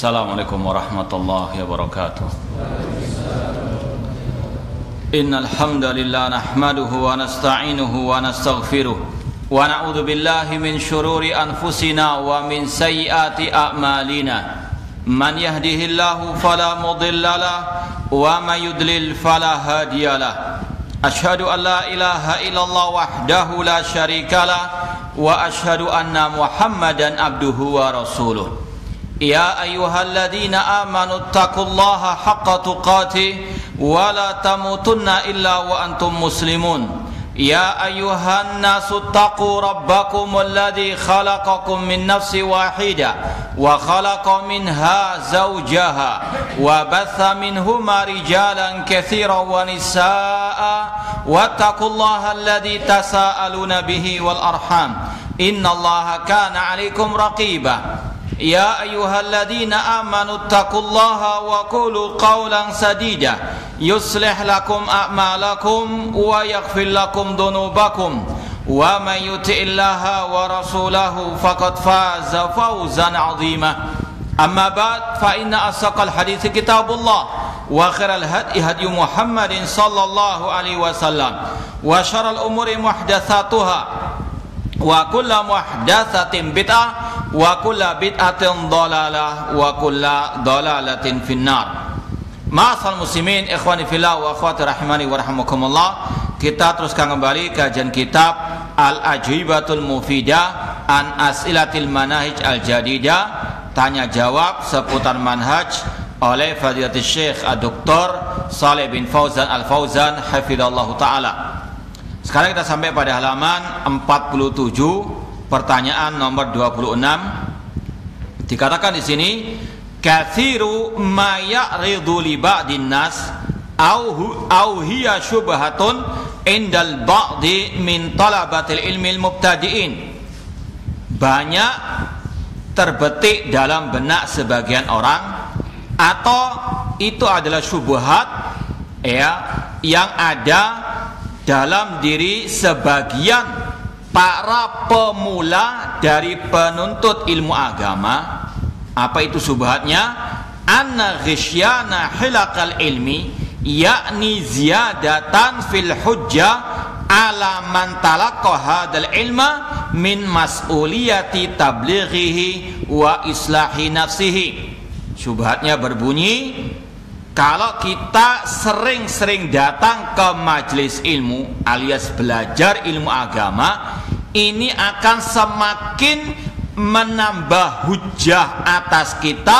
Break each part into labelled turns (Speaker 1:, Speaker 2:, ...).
Speaker 1: Assalamualaikum warahmatullahi wabarakatuh. Innal hamdalillah nahmaduhu wa nasta'inuhu wa nastaghfiruh wa na'udzu billahi min shururi anfusina wa min sayyiati a'malina. Man yahdihillahu fala mudhillalah wa may yudlil fala hadiyalah. Asyhadu an la ilaha illallah wahdahu la syarikalah wa asyhadu anna Muhammadan abduhu wa rasuluh. Ya ayyuhalladzina amanu taqullaha haqqa tuqatih wa la tamutunna illa wa antum muslimun. Ya ayyuhan nasu taqu rabbakum alladzi khalaqakum min nafsin wahidah wa khalaqa minha zawjaha wa batha minhuma rijalan katsiran wa nisaa'a wattaqullaha alladzi tasaaluna bihi wal arham innallaha kana 'alaikum raqiba. Ya ayyuhalladzina amanu taqullaha wa qulu qawlan sadida yuslih lakum a'malakum wa yaghfir lakum dhunubakum wa may yuti'illaha wa rasulahu faqad faza fawzan 'azima. Amma ba'd, fa inna asaqal hadithi kitabullah wa khairal hadi hadi Muhammadin sallallahu alaihi wasallam wa syarrul umuri muhdatsatuha wa kullu muhdatsatin bid'ah wa kulla bid'atin dhalalah wa kulla dhalalatin finnar. Ma'asal muslimin, ikhwani fillah wa akhwati rahimani wa rahimakumullah. Kita teruskan kembali kajian kitab Al-Ajwibatul Mufidah an As'ilatil Manahij Al-Jadidah, tanya jawab seputar manhaj oleh Fadilatul Syekh Dr. Shalih bin Fauzan Al-Fauzan hafizallahu taala. Sekarang kita sampai pada halaman 47. Pertanyaan nomor 26. Dikatakan di sini, katsiru ma ya'ridu li ba'din nas au hiya syubhatun indal ba'di min talabatil ilmi mubtadi'in. Banyak terbetik dalam benak sebagian orang, atau itu adalah syubhat ya yang ada dalam diri sebagian para pemula dari penuntut ilmu agama. Apa itu subhatnya? Anna ghisyana hilaqal ilmi, yakni ziyadatan fil hujjah ala man talaqqa hadzal ilma min mas'uliyati tablighihi wa islahi nafsihi. Subhatnya berbunyi, kalau kita sering-sering datang ke majelis ilmu alias belajar ilmu agama, ini akan semakin menambah hujah atas kita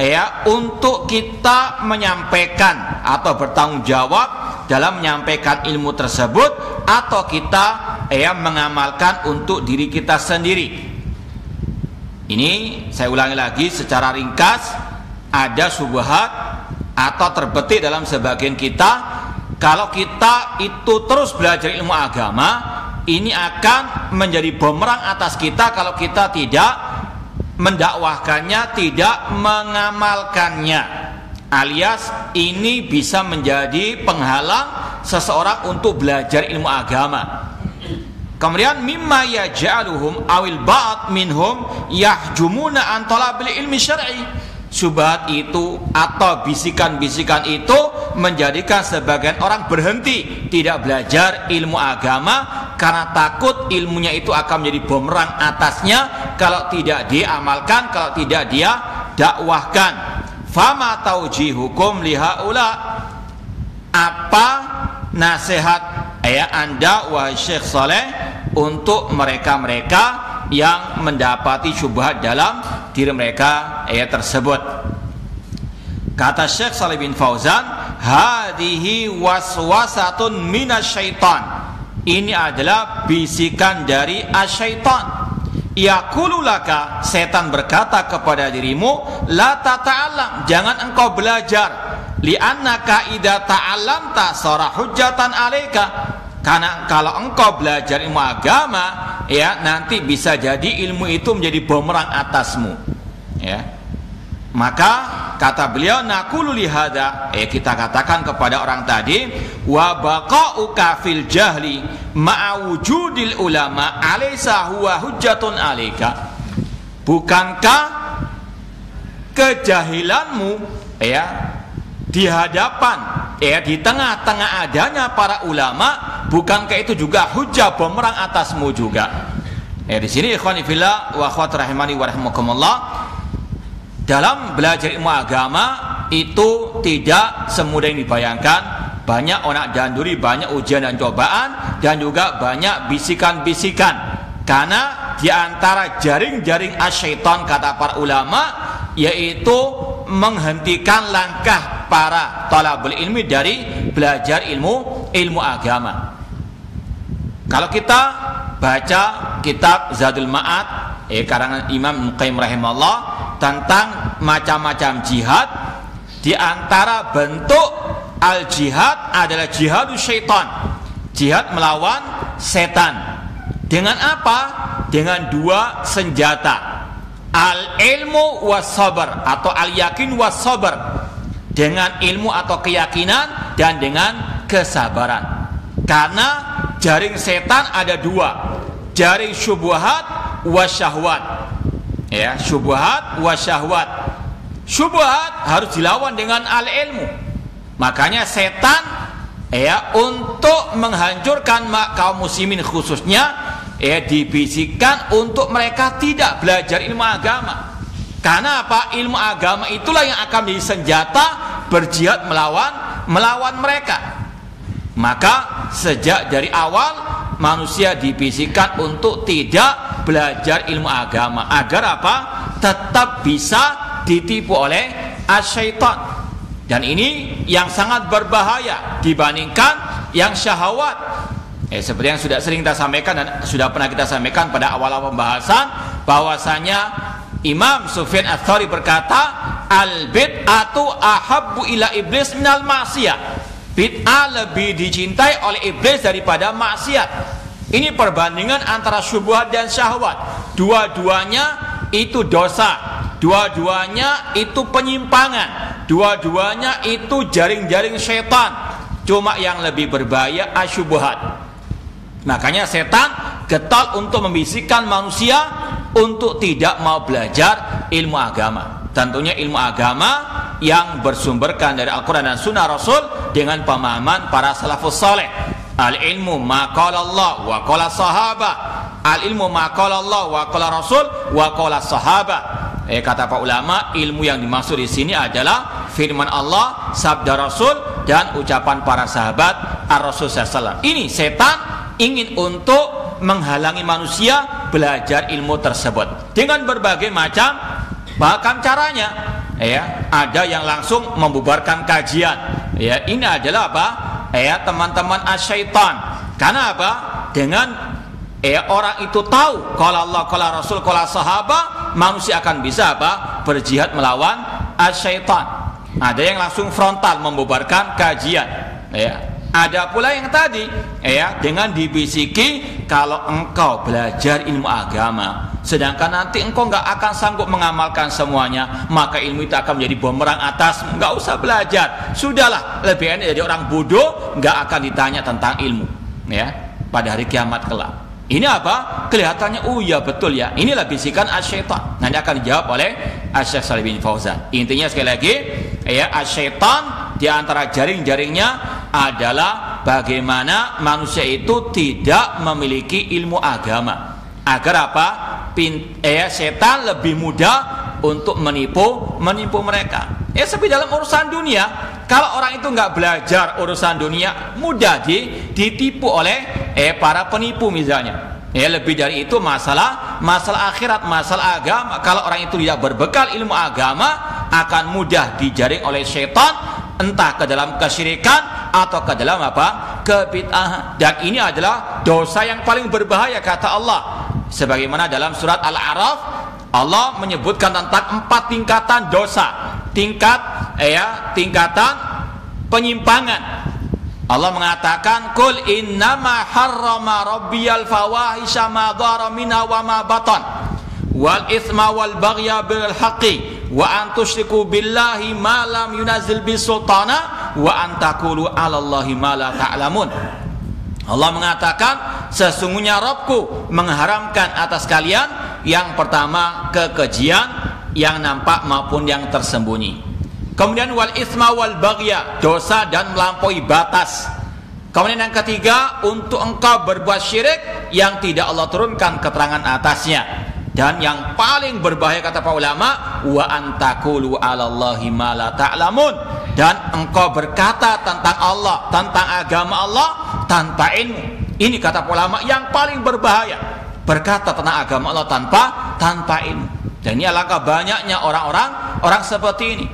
Speaker 1: ya untuk kita menyampaikan atau bertanggung jawab dalam menyampaikan ilmu tersebut, atau kita mengamalkan untuk diri kita sendiri. Ini saya ulangi lagi secara ringkas, ada syubhat atau terbetik dalam sebagian kita, kalau kita itu terus belajar ilmu agama, ini akan menjadi bumerang atas kita kalau kita tidak mendakwahkannya, tidak mengamalkannya, alias ini bisa menjadi penghalang seseorang untuk belajar ilmu agama. Kemudian mimma yaj'aluhum awil ba'd minhum yahjumuna an talabil ilmi syar'i. Syubhat itu atau bisikan-bisikan itu menjadikan sebagian orang berhenti tidak belajar ilmu agama karena takut ilmunya itu akan menjadi bumerang atasnya kalau tidak diamalkan, kalau tidak dia dakwahkan. Fama taujihukum lihaula, apa nasihat Anda wahai Syekh Saleh untuk mereka-mereka yang mendapati syubhat dalam diri mereka tersebut? Kata Syekh Shalih bin Fauzan, hadhihi waswasatun minasyaitan, ini adalah bisikan dari asyaitan. Yaqulu laka, setan berkata kepada dirimu, la tata'allam, jangan engkau belajar, li'annaka idza ta'allamta sara hujjatan 'alaika, Karena kalau engkau belajar ilmu agama, ya, nanti bisa jadi ilmu itu menjadi bumerang atasmu, ya. Maka kata beliau, naqulu lihada, kita katakan kepada orang tadi, wa baqa'uka fil jahli ma'a wujudil ulama alaysa huwa hujjatun alayka. Bukankah kejahilanmu, ya, di hadapan, ya, di tengah-tengah adanya para ulama, bukankah itu juga hujah bumerang atasmu juga? Di sini ikhwani fillah wa akhwat rahimani wa rahimakumullah, dalam belajar ilmu agama itu tidak semudah yang dibayangkan. Banyak onak danduri, banyak ujian dan cobaan, dan juga banyak bisikan-bisikan. Karena di antara jaring-jaring asyaiton, kata para ulama, yaitu menghentikan langkah para talabul ilmi dari belajar ilmu agama. Kalau kita baca kitab Zadul Ma'ad, karangan Imam Ibnu Qayyim rahimahullah, tentang macam-macam jihad, di antara bentuk al-jihad adalah jihadus syaitan, jihad melawan setan. Dengan apa? Dengan dua senjata, al-ilmu was-sabar atau al-yakin was-sabar, dengan ilmu atau keyakinan dan dengan kesabaran. Karena jaring setan ada dua, jaring syubhat wasyahwat, ya, syubhat wasyahwat. Syubhat harus dilawan dengan al-ilmu. Makanya setan, ya, untuk menghancurkan kaum muslimin khususnya, dibisikkan untuk mereka tidak belajar ilmu agama. Karena apa? Ilmu agama itulah yang akan menjadi senjata berjihad melawan mereka. Maka sejak dari awal manusia dibisikkan untuk tidak belajar ilmu agama, agar apa? Tetap bisa ditipu oleh asyaitan. Dan ini yang sangat berbahaya dibandingkan yang syahwat. Seperti yang sudah sering kita sampaikan dan sudah pernah kita sampaikan pada awal-awal pembahasan, bahwasanya Imam Sufyan Ats-Tsauri berkata, al-bid'atu ahabbu ila iblis minal ma'siyah. Bid'ah lebih dicintai oleh iblis daripada maksiat. Ini perbandingan antara syubhat dan syahwat. Dua-duanya itu dosa, dua-duanya itu penyimpangan, dua-duanya itu jaring-jaring syaitan. Cuma yang lebih berbahaya asyubhat. Makanya setan getol untuk membisikkan manusia untuk tidak mau belajar ilmu agama. Tentunya ilmu agama yang bersumberkan dari Al-Quran dan Sunnah Rasul dengan pemahaman para salafus saleh. Al-ilmu ma qala Allah wa qala sahabah. Al-ilmu ma qala Allah wa qala Rasul wa qala sahabah. Kata para ulama, ilmu yang dimaksud di sini adalah firman Allah, sabda Rasul, dan ucapan para sahabat Ar-Rasul SAW. Ini setan ingin untuk menghalangi manusia belajar ilmu tersebut dengan berbagai macam caranya. Ada yang langsung membubarkan kajian. Ini adalah apa? Teman-teman asyaitan. Karena apa? Dengan orang itu tahu qala Allah, qala Rasul, qala sahabat, manusia akan bisa apa? Berjihad melawan asyaitan. Ada yang langsung frontal membubarkan kajian. Ada pula yang tadi, dengan dibisiki, kalau engkau belajar ilmu agama, sedangkan nanti engkau nggak akan sanggup mengamalkan semuanya, maka ilmu itu akan menjadi bumerang atas. Nggak usah belajar, sudahlah, lebih enak jadi orang bodoh, nggak akan ditanya tentang ilmu, pada hari kiamat kelak. Ini apa? Kelihatannya, oh iya betul ya, inilah bisikan asyaitan. Nanti akan dijawab oleh Asy-Syaikh Shalih bin Fauzan. Intinya sekali lagi, asyaitan di antara jaring-jaringnya adalah bagaimana manusia itu tidak memiliki ilmu agama, agar apa? Setan lebih mudah untuk menipu mereka. Seperti dalam urusan dunia, kalau orang itu nggak belajar urusan dunia, mudah ditipu oleh para penipu misalnya. Lebih dari itu masalah akhirat, masalah agama. Kalau orang itu tidak berbekal ilmu agama, akan mudah dijaring oleh setan, entah ke dalam kesyirikan atau ke dalam apa? Kebid'ahan. Dan ini adalah dosa yang paling berbahaya, kata Allah. Sebagaimana dalam surat Al-A'raf, Allah menyebutkan tentang 4 tingkatan dosa. Tingkatan penyimpangan. Allah mengatakan, "Qul innama harrama rabbiyal fawahisha ma dhara minha wa ma batan wal itsma wal baghya bil haqqi wa an tusyriku billahi ma lam yunazil bis sultana wa an taqulu 'alallahi ma la ta'lamun." Allah mengatakan, sesungguhnya Rabbku mengharamkan atas kalian yang pertama kekejian yang nampak maupun yang tersembunyi. Kemudian wal itsma wal baghya, dosa dan melampaui batas. Kemudian yang ketiga, untuk engkau berbuat syirik yang tidak Allah turunkan keterangan atasnya. Dan yang paling berbahaya kata para ulama, wa antaqulu 'alallahi ma la ta'lamun, dan engkau berkata tentang Allah, tentang agama Allah tanpa ilmu. Ini kata para ulama yang paling berbahaya, berkata tentang agama Allah tanpa ilmu. Dan ini alangkah banyaknya orang seperti ini.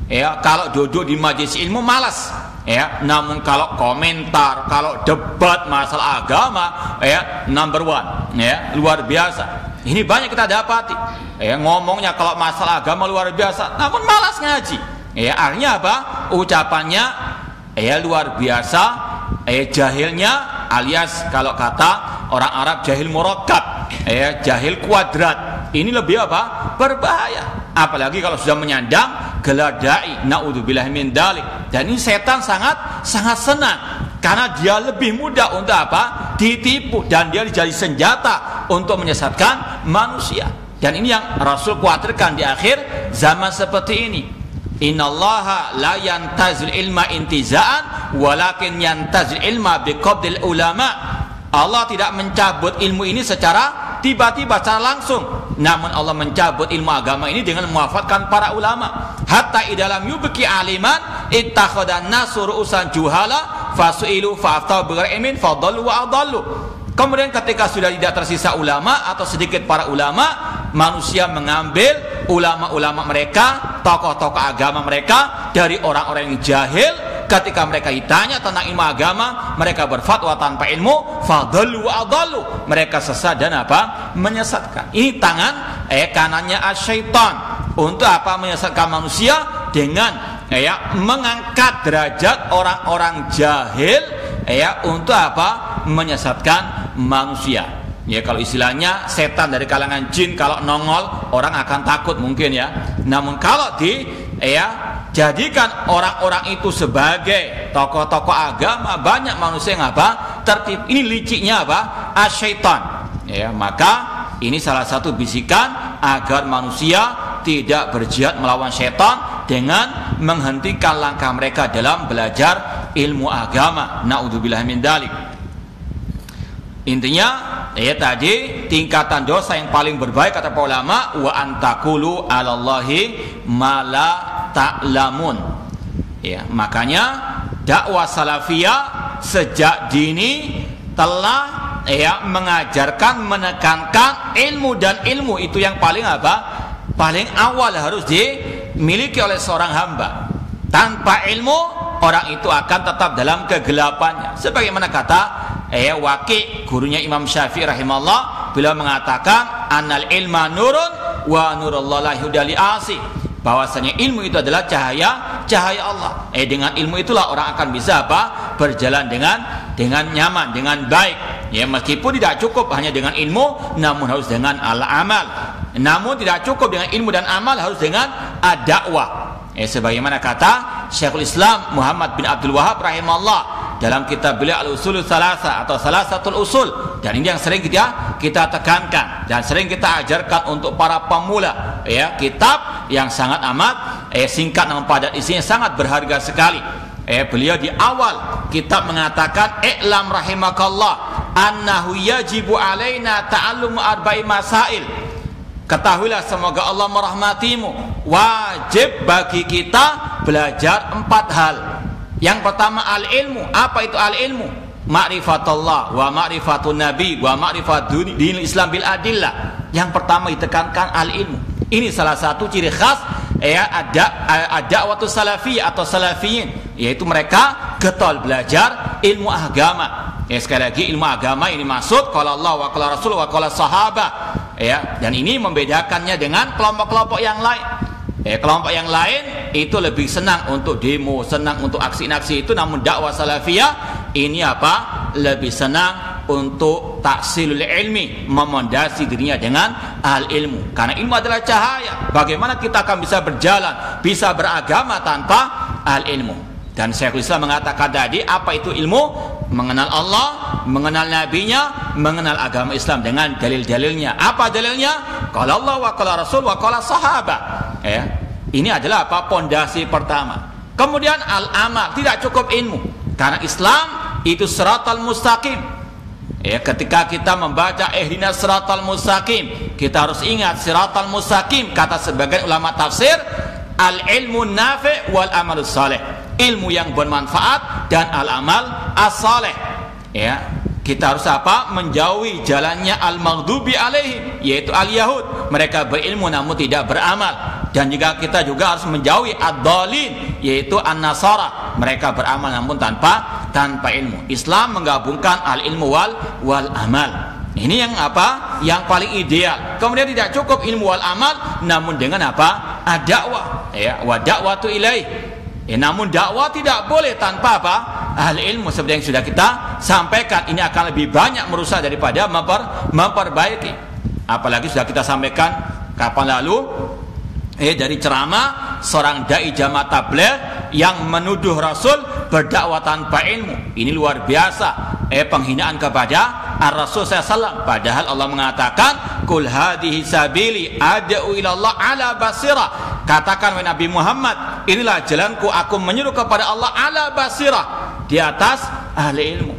Speaker 1: Ya, kalau duduk di majelis ilmu malas, ya, namun kalau komentar, kalau debat masalah agama, ya, number one, ya, luar biasa. Ini banyak kita dapati, ya, ngomongnya kalau masalah agama luar biasa, namun malas ngaji. Ya, artinya apa? Ucapannya, ya, luar biasa, jahilnya, alias kalau kata orang Arab jahil murakkab, ya, jahil kuadrat. Ini lebih apa? Berbahaya. Apalagi kalau sudah menyandang gelar dai, naudzubillahi min dzalik. Dan ini setan sangat senang, karena dia lebih mudah untuk apa? Ditipu, dan dia jadi senjata untuk menyesatkan manusia. Dan ini yang Rasul khawatirkan di akhir zaman seperti ini. Innallaha la yantazil ilma intiza'an walakin yantazil ilma biqabdil ulama. Allah tidak mencabut ilmu ini secara tiba-tiba, secara langsung, namun Allah mencabut ilmu agama ini dengan mewafatkan para ulama. Hatta idalam yubki aliman ittakhadan nasu ru'usan juhala fasu'ilu fa'aftau bighairi ilmin fadallu wa adallu. Kemudian ketika sudah tidak tersisa ulama atau sedikit para ulama, manusia mengambil ulama-ulama mereka, tokoh-tokoh agama mereka dari orang-orang yang jahil. Ketika mereka ditanya tentang ilmu agama, mereka berfatwa tanpa ilmu, fadallu wa adallu, mereka sesat dan apa? Menyesatkan. Ini tangan kanannya asyaitan untuk apa? Menyesatkan manusia dengan mengangkat derajat orang-orang jahil, untuk apa? Menyesatkan manusia. Ya, kalau istilahnya setan dari kalangan jin kalau nongol orang akan takut mungkin, ya. Namun kalau jadikan orang-orang itu sebagai tokoh-tokoh agama, banyak manusia yang apa? Tertib. Ini liciknya apa? Asyaitan. Ya, maka ini salah satu bisikan agar manusia tidak berjihad melawan syaitan dengan menghentikan langkah mereka dalam belajar ilmu agama. Naudzubillahi min dzalik. Intinya, tadi tingkatan dosa yang paling berbahaya kata para ulama, wa antaqulu 'alallahi ma la ta'lamun. Ya, makanya dakwah salafiyah sejak dini telah mengajarkan, menekankan ilmu, dan ilmu itu yang paling apa? Paling awal harus dimiliki oleh seorang hamba. Tanpa ilmu, orang itu akan tetap dalam kegelapannya. Sebagaimana kata Waqi', gurunya Imam Syafi'i rahimahullah, beliau mengatakan annal ilma nurun wa nurullah la yuhda li asi, bahwasanya ilmu itu adalah cahaya Allah. Dengan ilmu itulah orang akan bisa apa? Berjalan dengan nyaman, dengan baik. Ya, meskipun tidak cukup hanya dengan ilmu, namun harus dengan al-amal. Namun tidak cukup dengan ilmu dan amal, harus dengan ad-dakwah. Sebagaimana kata Syekhul Islam Muhammad bin Abdul Wahab rahimahullah dalam kitab beliau Al-Usulul Salasa atau Salasatul Usul, dan ini yang sering kita tekankan dan sering kita ajarkan untuk para pemula, kitab yang sangat amat singkat namun padat, isinya sangat berharga sekali. Beliau di awal kitab mengatakan, i'lam rahimakallah annahu yajibu alaina ta'allumu arba'i masail. Ketahuilah semoga Allah merahmatimu, wajib bagi kita belajar 4 hal. Yang pertama al-ilmu. Apa itu al-ilmu? Ma'rifatullah wa ma'rifatun nabi wa ma'rifat dinil Islam bil adillah. Yang pertama ditekankan al-ilmu. Ini salah satu ciri khas ad-da'watus salafiyah atau salafiyin, yaitu mereka getol belajar ilmu agama. Sekali lagi, ilmu agama ini maksud qala Allah wa qala Rasul wa qala sahabat. Dan ini membedakannya dengan kelompok-kelompok yang lain. Kelompok yang lain itu lebih senang untuk demo, senang untuk aksi-aksi itu, namun dakwah salafiyah ini apa? Lebih senang untuk taksilul ilmi, memondasi dirinya dengan al ilmu. Karena ilmu adalah cahaya. Bagaimana kita akan bisa berjalan, bisa beragama tanpa al ilmu? Dan Syekhul Islam mengatakan tadi, apa itu ilmu? Mengenal Allah, mengenal nabinya, mengenal agama Islam dengan dalil-dalilnya. Apa dalilnya? Qala Allah wa qala Rasul wa qala sahabat. Ya. Ini adalah apa? Pondasi pertama. Kemudian al-amal, tidak cukup ilmu. Karena Islam itu siratal mustaqim. Ya, ketika kita membaca ihdinas siratal mustaqim, kita harus ingat siratal mustaqim, kata sebagian ulama tafsir, al-ilmu nafi' wal amalus saleh. Ilmu yang bermanfaat dan al-amal as-saleh. Ya, kita harus apa? Menjauhi jalannya al-maghdubi alaihim, yaitu al-yahud. Mereka berilmu namun tidak beramal. Dan juga kita juga harus menjauhi ad-dhalin, yaitu an-nasara. Mereka beramal namun tanpa ilmu. Islam menggabungkan al-ilmu wal amal. Ini yang apa? Yang paling ideal. Kemudian tidak cukup ilmu wal amal, namun dengan apa? Ad-da'wah. Ya, wa da'watu ilaih. Namun dakwah tidak boleh tanpa apa? Ahli ilmu, seperti yang sudah kita sampaikan. Ini akan lebih banyak merusak daripada memperbaiki. Apalagi sudah kita sampaikan kapan lalu dari ceramah seorang dai jamaah tabligh yang menuduh Rasul berdakwah tanpa ilmu. Ini luar biasa. Penghinaan kepada Ar-Rasul SAW. Padahal Allah mengatakan, "Qul hadhihi sabili ad'u ila Allah ala basirah." Katakan wahai Nabi Muhammad, inilah jalanku, aku menyeru kepada Allah ala basirah, di atas ahli ilmu.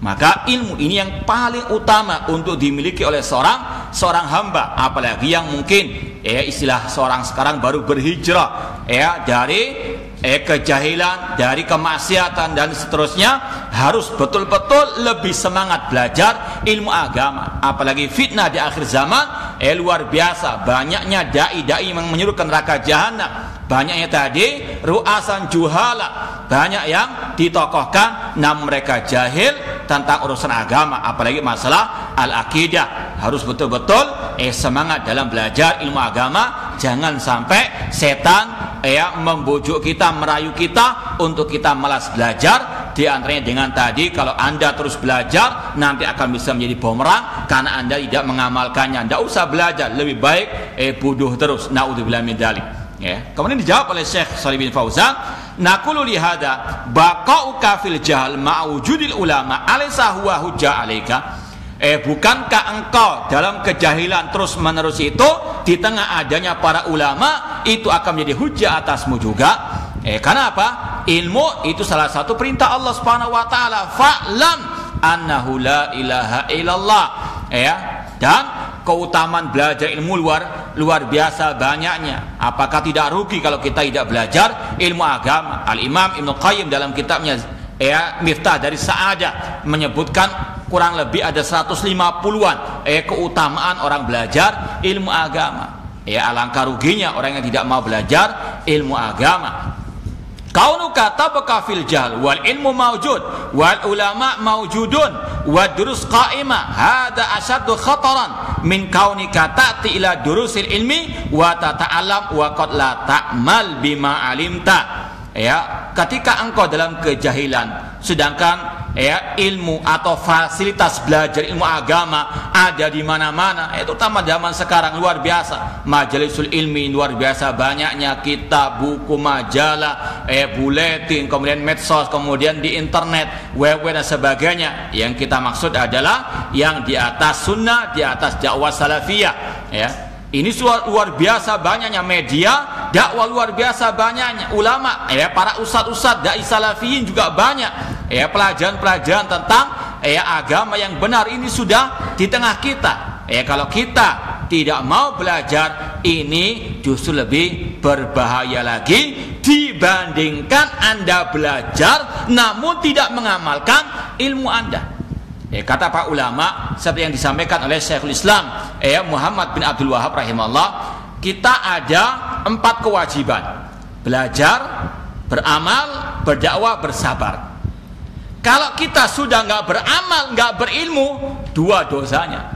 Speaker 1: Maka ilmu ini yang paling utama untuk dimiliki oleh seorang hamba, apalagi yang mungkin istilah seorang sekarang baru berhijrah dari kejahilan, dari kemaksiatan dan seterusnya, harus betul-betul lebih semangat belajar ilmu agama. Apalagi fitnah di akhir zaman luar biasa, banyaknya dai-dai yang menyuruh ke neraka jahanam, banyaknya tadi ru'asan juhala, banyak yang ditokohkan namun mereka jahil tentang urusan agama, apalagi masalah al-aqidah. Harus betul-betul semangat dalam belajar ilmu agama. Jangan sampai setan membujuk kita, merayu kita untuk kita malas belajar. Di antaranya dengan tadi, kalau Anda terus belajar nanti akan bisa menjadi bumerang karena Anda tidak mengamalkannya. Tidak usah belajar, lebih baik bodoh terus. Naudzubillah min dzalik. Kemudian dijawab oleh Syekh Shalih bin Fauzan, naqulu li hadza baqa'uka fil jahl ma'wujudil ulama alaysa huwa hujjah 'alaika. Bukankah engkau dalam kejahilan terus menerus itu, di tengah adanya para ulama, itu akan menjadi hujjah atasmu juga? Karena apa? Ilmu itu salah satu perintah Allah Subhanahu wa taala, fa'lam annahu la ilaha illallah. Dan keutamaan belajar ilmu luar biasa banyaknya. Apakah tidak rugi kalau kita tidak belajar ilmu agama? Al-Imam Ibnu Qayyim dalam kitabnya Miftah dari Sa'adah menyebutkan kurang lebih ada 150-an keutamaan orang belajar ilmu agama. Alangkah ruginya orang yang tidak mau belajar ilmu agama. Kaunuka tabqa fil jahl wal ilmu mawjud wal ulama mawjudun wa durus qa'imah, hada asyaddu khataran min kaunika ta'ti ila durusil ilmi wa tata'alam wa qad la ta'mal bima alimta. Ketika engkau dalam kejahilan, sedangkan ilmu atau fasilitas belajar ilmu agama ada di mana-mana, terutama zaman sekarang luar biasa. Majalisul ilmi luar biasa banyaknya, kitab, buku, majalah, buletin, kemudian medsos, kemudian di internet, web dan sebagainya. Yang kita maksud adalah yang di atas sunnah, di atas dakwah salafiyah. Ini luar biasa banyaknya media dakwah, luar biasa banyaknya ulama, para ustadz-ustadz dai salafiyin juga banyak. Pelajaran-pelajaran tentang agama yang benar ini sudah di tengah kita. Kalau kita tidak mau belajar, ini justru lebih berbahaya lagi dibandingkan Anda belajar namun tidak mengamalkan ilmu Anda. Kata para ulama seperti yang disampaikan oleh Syekhul Islam Muhammad bin Abdul Wahab rahimahullah, kita ada 4 kewajiban: belajar, beramal, berdakwah, bersabar. Kalau kita sudah nggak beramal, nggak berilmu, 2 dosanya.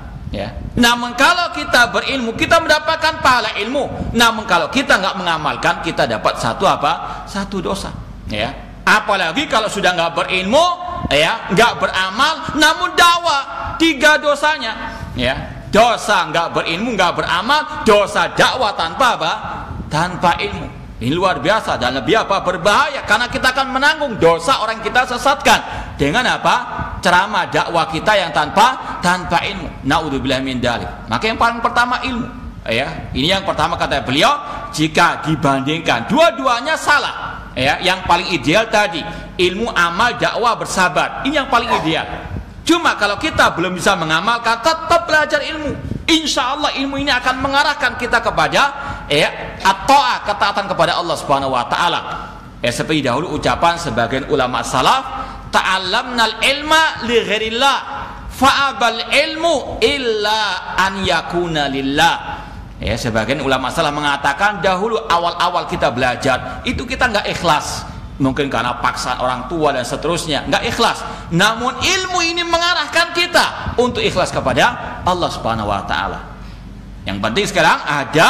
Speaker 1: Namun kalau kita berilmu, kita mendapatkan pahala ilmu. Namun kalau kita nggak mengamalkan, kita dapat satu dosa. Ya. Apalagi kalau sudah nggak berilmu, ya, nggak beramal, namun dakwah, 3 dosanya. Ya. Dosa nggak berilmu, nggak beramal, dosa dakwah tanpa ilmu. Ini luar biasa dan lebih berbahaya, karena kita akan menanggung dosa orang kita sesatkan dengan ceramah dakwah kita yang tanpa ilmu. Naudzubillah min dzalik. Maka yang paling pertama ilmu. Ya, ini yang pertama kata beliau, jika dibandingkan dua-duanya salah. Ya, yang paling ideal tadi ilmu, amal, dakwah, bersabar. Ini yang paling ideal. Cuma kalau kita belum bisa mengamalkan, tetap belajar ilmu. Insya Allah ilmu ini akan mengarahkan kita kepada at-ta'ah, ketaatan kepada Allah Subhanahu wa taala. Seperti dahulu ucapan sebagian ulama salaf, ta'allamnal ilma li ghairillah fa'abal ilmu illa an yakuna lillah. Sebagian ulama salaf mengatakan dahulu awal-awal kita belajar itu kita nggak ikhlas. Mungkin karena paksaan orang tua dan seterusnya, nggak ikhlas. Namun ilmu ini mengarahkan kita untuk ikhlas kepada Allah Subhanahu wa taala. Yang penting sekarang ada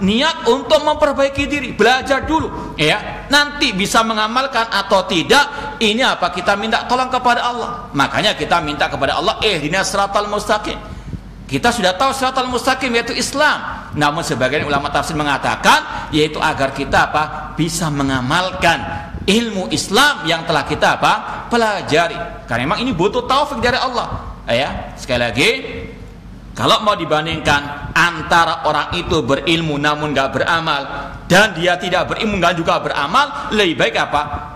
Speaker 1: niat untuk memperbaiki diri, belajar dulu, ya. Nanti bisa mengamalkan atau tidak, ini kita minta tolong kepada Allah. Makanya kita minta kepada Allah, ihdinas siratal mustaqim. Kita sudah tahu siratal mustaqim yaitu Islam. Namun sebagian ulama tafsir mengatakan yaitu agar kita bisa mengamalkan ilmu Islam yang telah kita pelajari. Karena memang ini butuh taufik dari Allah. Ya, sekali lagi, kalau mau dibandingkan antara orang itu berilmu namun nggak beramal dan dia tidak berilmu nggak juga beramal, lebih baik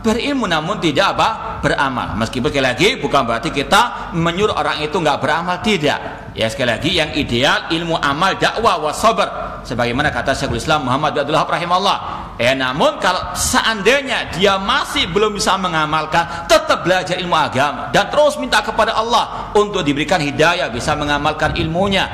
Speaker 1: berilmu namun tidak beramal. Meskipun sekali lagi bukan berarti kita menyuruh orang itu nggak beramal, tidak. Ya, sekali lagi yang ideal ilmu, amal, dakwah, wasabar, sebagaimana kata Syekhul Islam Muhammad bin Abdul Wahhab rahimahullah. Namun kalau seandainya dia masih belum bisa mengamalkan, tetap belajar ilmu agama dan terus minta kepada Allah untuk diberikan hidayah bisa mengamalkan ilmunya.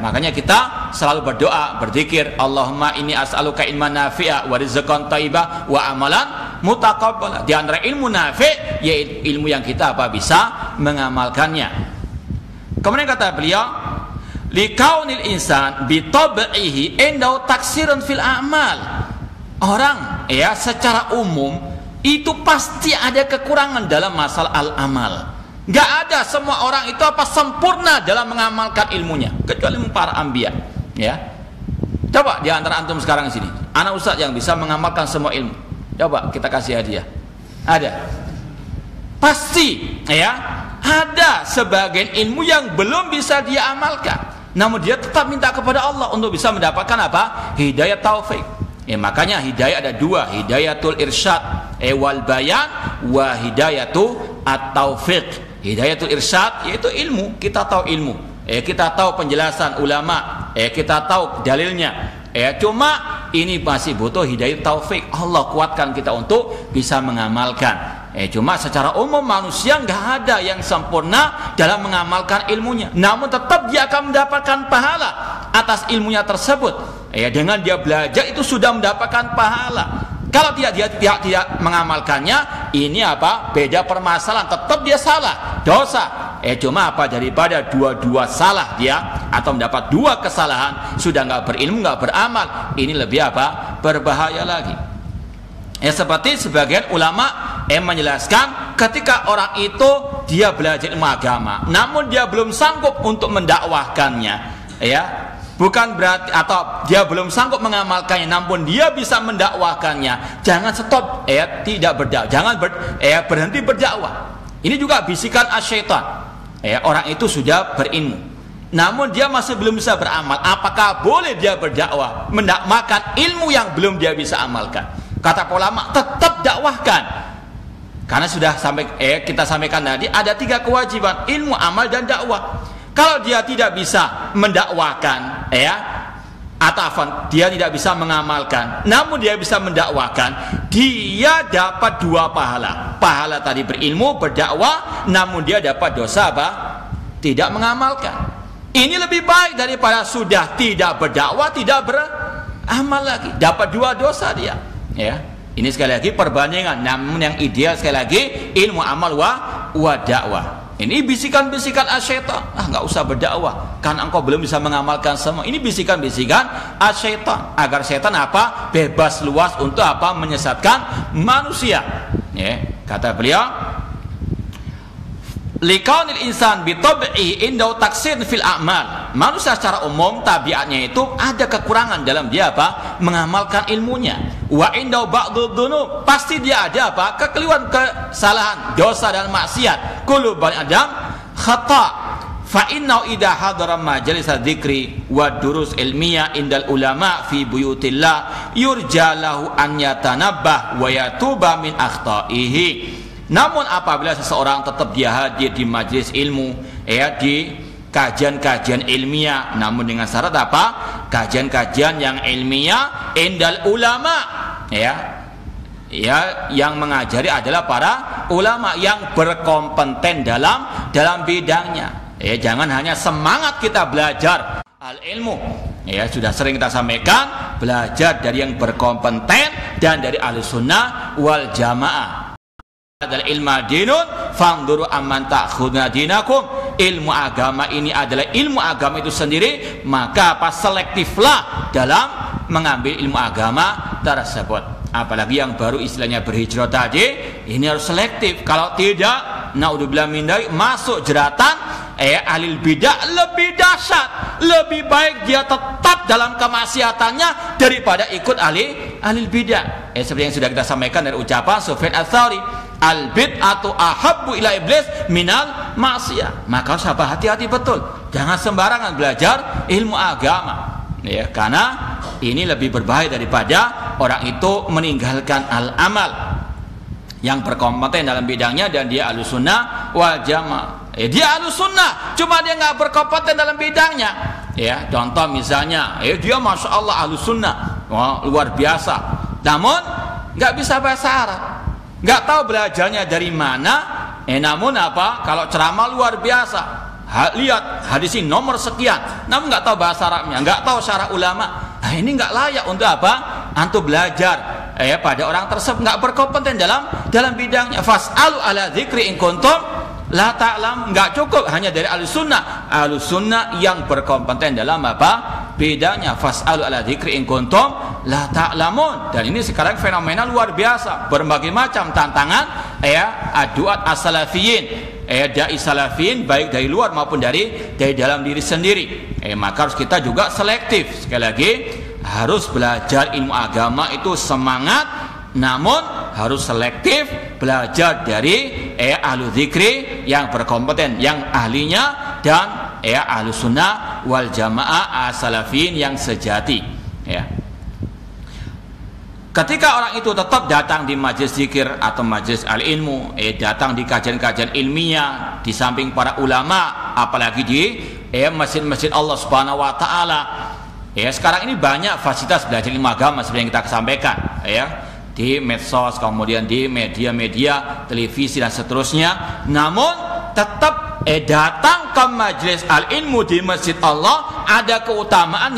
Speaker 1: Makanya kita selalu berdoa, berzikir, Allahumma inni as'aluka ilman nafi'a wa rizqan thayyibah wa amalan mutaqabbala. Di antara ilmu nafi' yaitu ilmu yang kita bisa mengamalkannya. Kemudian kata beliau, likaunil insan bi tab'ihi indau taksirun fil a'mal. Orang secara umum itu pasti ada kekurangan dalam masalah al-amal. Gak ada semua orang itu sempurna dalam mengamalkan ilmunya, kecuali para anbiya. Ya. Coba di antara antum sekarang di sini, anak ustaz yang bisa mengamalkan semua ilmu. Coba kita kasih hadiah. Ada. Pasti ada sebagian ilmu yang belum bisa dia amalkan, namun dia tetap minta kepada Allah untuk bisa mendapatkan hidayah taufik. Makanya hidayah ada 2, hidayatul irsyad wal bayan wa hidayatu at-taufiq. Hidayatul irsyad yaitu ilmu, kita tahu ilmu, kita tahu penjelasan ulama, kita tahu dalilnya. Cuma ini masih butuh hidayah taufik. Allah kuatkan kita untuk bisa mengamalkan. Cuma secara umum manusia nggak ada yang sempurna dalam mengamalkan ilmunya, namun tetap dia akan mendapatkan pahala atas ilmunya tersebut. Dengan dia belajar itu sudah mendapatkan pahala. Kalau dia tidak mengamalkannya, ini beda permasalahan, tetap dia salah, dosa. Cuma daripada dua salah dia atau mendapat 2 kesalahan, sudah nggak berilmu, nggak beramal, ini lebih berbahaya lagi. Seperti sebagian ulama menjelaskan, ketika orang itu dia belajar ilmu agama, namun dia belum sanggup untuk mendakwahkannya, bukan berarti atau dia belum sanggup mengamalkannya, namun dia bisa mendakwahkannya, jangan stop, tidak berdakwah, jangan berhenti berdakwah. Ini juga bisikan asyaitan. Orang itu sudah berilmu, namun dia masih belum bisa beramal. Apakah boleh dia berdakwah, mendakwahkan ilmu yang belum dia bisa amalkan? Kata ulama, tetap dakwahkan. Karena sudah kita sampaikan tadi ada 3 kewajiban, ilmu, amal, dan dakwah. Kalau dia tidak bisa mendakwahkan, atau dia tidak bisa mengamalkan, namun dia bisa mendakwahkan, dia dapat 2 pahala. Pahala tadi berilmu, berdakwah, namun dia dapat dosa tidak mengamalkan. Ini lebih baik daripada sudah tidak berdakwah, tidak beramal lagi, dapat 2 dosa dia. Ini sekali lagi perbandingan, namun yang ideal sekali lagi ilmu, amal, wa dakwah. Ini bisikan-bisikan asyaitan. Nggak usah berdakwah, karena engkau belum bisa mengamalkan semua. Ini bisikan-bisikan asyaitan, agar setan apa? Bebas luas untuk apa? Menyesatkan manusia. Ya, kata beliau, likaunil insan bitab'i indau taksir fil a'mal. Manusia secara umum tabiatnya itu ada kekurangan dalam dia apa? Mengamalkan ilmunya. Wa indau ba'dhu dzunub, pasti dia ada apa? Kekeliruan, kesalahan, dosa dan maksiat. Kullu bani adam khata. Fa innahu idza hadara majalis dzikri wa durus ilmiah indal ulama fi buyutillah yurja lahu an yatanabbah wa yatuba min akhtaihi. Namun apabila seseorang tetap dia hadir di majelis ilmu, di kajian-kajian ilmiah, namun dengan syarat apa? Kajian-kajian yang ilmiah indal ulama, yang mengajari adalah para ulama yang berkompeten dalam bidangnya. Jangan hanya semangat kita belajar al-ilmu. Sudah sering kita sampaikan, belajar dari yang berkompeten dan dari ahli sunnah wal jamaah. Adalah ilmu dinun fanduru amman ta'khuduna dinakum. Ilmu agama ini adalah ilmu agama itu sendiri, maka selektiflah dalam mengambil ilmu agama tersebut. Apalagi yang baru istilahnya berhijrah tadi, ini harus selektif. Kalau tidak, naudzubillah min dzalik, masuk jeratan ahlul bidah. Lebih dahsyat, lebih baik dia tetap dalam kemaksiatannya daripada ikut ahlul bidah. Seperti yang sudah kita sampaikan dari ucapan Sufyan Ats-Tsauri, al bid'atu ahabbu ila iblis minal ma'siyah. Maka harus hati-hati betul, jangan sembarangan belajar ilmu agama, karena ini lebih berbahaya daripada orang itu meninggalkan al-amal yang berkompeten dalam bidangnya dan dia ahlus sunnah wal jamaah. Dia ahlus sunnah, cuma dia nggak berkompeten dalam bidangnya. Contoh misalnya, dia masya Allah ahlus sunnah, luar biasa, namun nggak bisa bahasa Arab, nggak tahu belajarnya dari mana. Namun apa? Kalau ceramah luar biasa, lihat hadis ini nomor sekian, namun nggak tahu bahasa Arabnya, nggak tahu syarah ulama. Ini nggak layak untuk apa? Antum belajar pada orang tersebut, nggak berkompeten dalam bidangnya. Fas'alu ala dzikri in kuntum la ta'lam. Nggak cukup hanya dari ahlus sunnah yang berkompeten dalam apa? Bidangnya. Fas'alu ala dzikri in kuntum la ta'lamun. Dan ini sekarang fenomena luar biasa, berbagai macam tantangan aduat as-salafiyin, dai salafiyin, baik dari luar maupun dari dalam diri sendiri. Maka harus kita juga selektif. Sekali lagi, harus belajar ilmu agama itu semangat, namun harus selektif belajar dari ahlu dzikri yang berkompeten, yang ahlinya, dan ahlu sunnah wal jamaah as-salafiyin yang sejati. Ketika orang itu tetap datang di majelis zikir atau majelis al-ilmu, datang di kajian-kajian ilmiah di samping para ulama, apalagi di masjid-masjid Allah Subhanahu wa taala. Sekarang ini banyak fasilitas belajar ilmu agama seperti yang kita sampaikan, di medsos, kemudian di media-media televisi dan seterusnya. Namun tetap datang ke majelis al-ilmu di masjid Allah ada keutamaan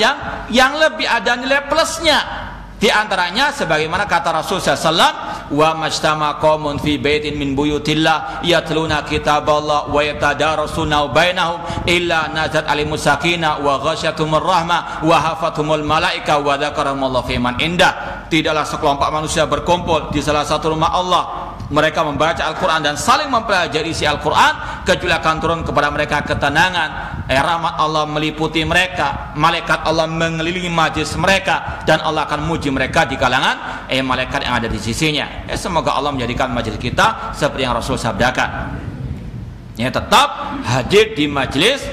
Speaker 1: yang lebih, ada nilai plusnya. Di antaranya sebagaimana kata Rasul SAW, wa majtama qaumun fi baitin min buyutillah yatluna kitaballah wa yatadarasuna bainahum illa nazat alimus sakinah wa ghasyatumur rahmah wa hafathumul malaika wa dzakarahumullah fi man indah. Tidaklah sekelompok manusia berkumpul di salah satu rumah Allah, mereka membaca Al-Quran dan saling mempelajari isi Al-Quran, kecuali akan turun kepada mereka ketenangan, rahmat Allah meliputi mereka, malaikat Allah mengelilingi majlis mereka, dan Allah akan muji mereka di kalangan malaikat yang ada di sisinya. Semoga Allah menjadikan majlis kita seperti yang Rasul sabdakan. Tetap hadir di majlis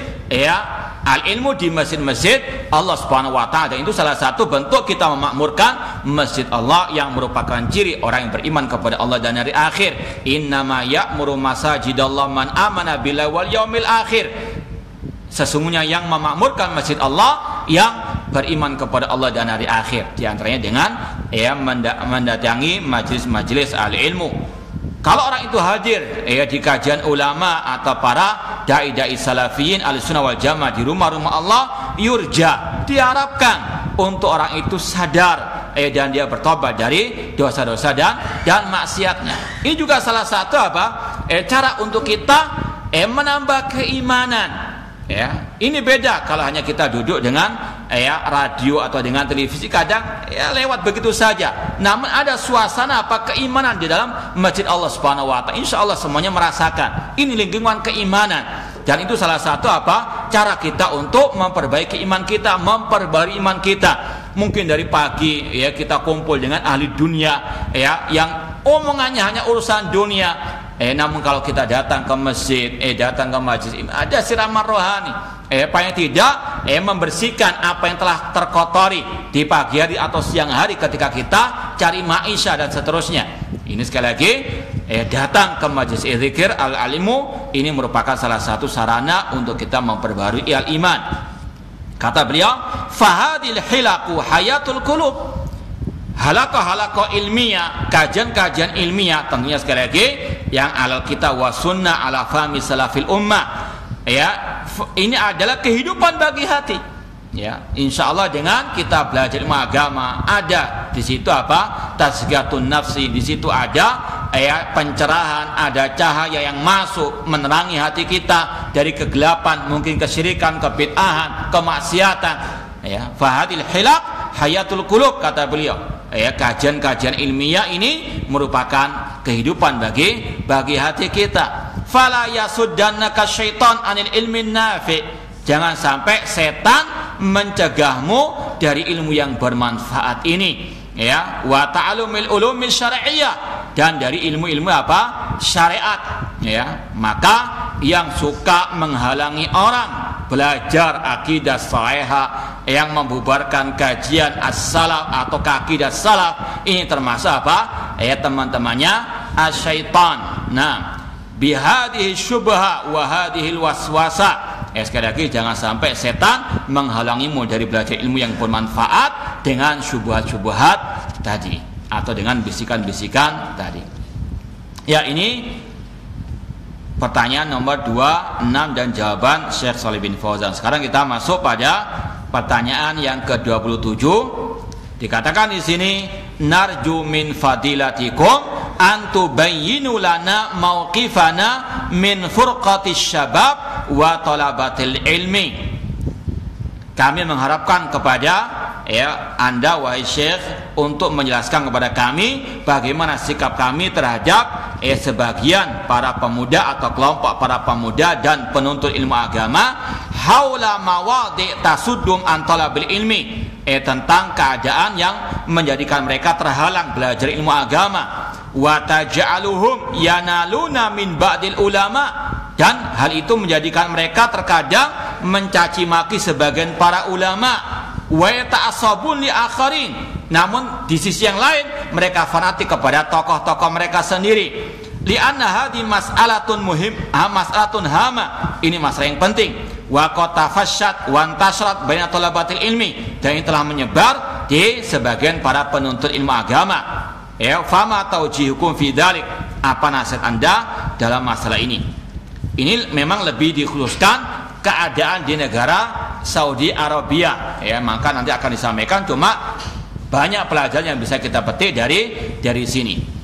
Speaker 1: al-ilmu di masjid-masjid Allah Subhanahu wa taala. Dan itu salah satu bentuk kita memakmurkan masjid Allah yang merupakan ciri orang yang beriman kepada Allah dan hari akhir. Innama ya'muru masajidallah man amana billahi wal yaumil akhir. Sesungguhnya yang memakmurkan masjid Allah yang beriman kepada Allah dan hari akhir, di antaranya dengan mendatangi majelis-majelis al-ilmu. Kalau orang itu hadir di kajian ulama atau para dai-dai salafiyin al-sunnah wal jamaah di rumah-rumah Allah, yurja, diharapkan untuk orang itu sadar dan dia bertobat dari dosa-dosa dan maksiatnya. Ini juga salah satu cara untuk kita menambah keimanan. Ya, ini beda kalau hanya kita duduk dengan radio atau dengan televisi, kadang lewat begitu saja. Namun ada suasana keimanan di dalam masjid Allah Subhanahu wa taala. Insyaallah semuanya merasakan. Ini lingkungan keimanan. Dan itu salah satu cara kita untuk memperbaiki iman kita, memperbarui iman kita. Mungkin dari pagi kita kumpul dengan ahli dunia yang omongannya hanya urusan dunia. Namun kalau kita datang ke masjid, datang ke majlis, ada siraman rohani. Paling tidak membersihkan apa yang telah terkotori di pagi hari atau siang hari ketika kita cari maisha dan seterusnya. Ini sekali lagi datang ke majlis zikir al-alimu, ini merupakan salah satu sarana untuk kita memperbarui al-iman. Kata beliau, fahadil hilaku hayatul qulub. Halaqah-halaqah ilmiah, kajian-kajian ilmiah, tentunya sekali lagi yang alal kita wa sunnah ala fahmi salafil ummah. Ini adalah kehidupan bagi hati. Insyaallah dengan kita belajar ilmu agama, ada di situ tazkiyatun nafsi, di situ ada pencerahan, ada cahaya yang masuk menerangi hati kita dari kegelapan, mungkin kesyirikan, kebid'ahan, kemaksiatan. Fahadil hilaq hayatul qulub, kata beliau. Kajian-kajian ilmiah ini merupakan kehidupan bagi hati kita. Fala yasuddannaka syaitan anil ilmin nafi. Jangan sampai setan mencegahmu dari ilmu yang bermanfaat ini. Wa ta'allumil ulumil syar'iyyah, dan dari ilmu-ilmu syariat. Maka yang suka menghalangi orang belajar akidah salehah, yang membubarkan kajian as-salaf atau akidah salaf, ini termasuk teman-temannya asyaitan. Nah, bihadhihi syubha wa hadhil waswasa. Sekali lagi, jangan sampai setan menghalangimu dari belajar ilmu yang bermanfaat dengan syubhat-syubhat tadi atau dengan bisikan-bisikan tadi. Ini pertanyaan nomor 2, 6 dan jawaban Syekh Shalih bin Fauzan. Sekarang kita masuk pada pertanyaan yang ke-27. Dikatakan di sini, narju min fadilatikum antubayyinu lana mauqifana min furqatis syabab wa talabatil ilmi. Kami mengharapkan kepada Anda wahai Syekh untuk menjelaskan kepada kami bagaimana sikap kami terhadap sebagian para pemuda atau kelompok para pemuda dan penuntut ilmu agama haula mawadi' tasuddum an talabil ilmi, tentang keadaan yang menjadikan mereka terhalang belajar ilmu agama, wa taj'aluhum yanaluna min ba'dil ulama, dan hal itu menjadikan mereka terkadang mencaci maki sebagian para ulama, wa yata'assabun li akharin, namun di sisi yang lain mereka fanatik kepada tokoh-tokoh mereka sendiri. Li'anna hadhi mas'alatun mas'alatun hama, ini masalah yang penting. Wa qad tafasyat wa antashrat baina talabatil ilmi, dan ini telah menyebar di sebagian para penuntut ilmu agama. Fama taujihukum fi dzalik, apa nasihat Anda dalam masalah ini? Ini memang lebih dikhususkan keadaan di negara Saudi Arabia, maka nanti akan disampaikan, cuma banyak pelajaran yang bisa kita petik dari sini.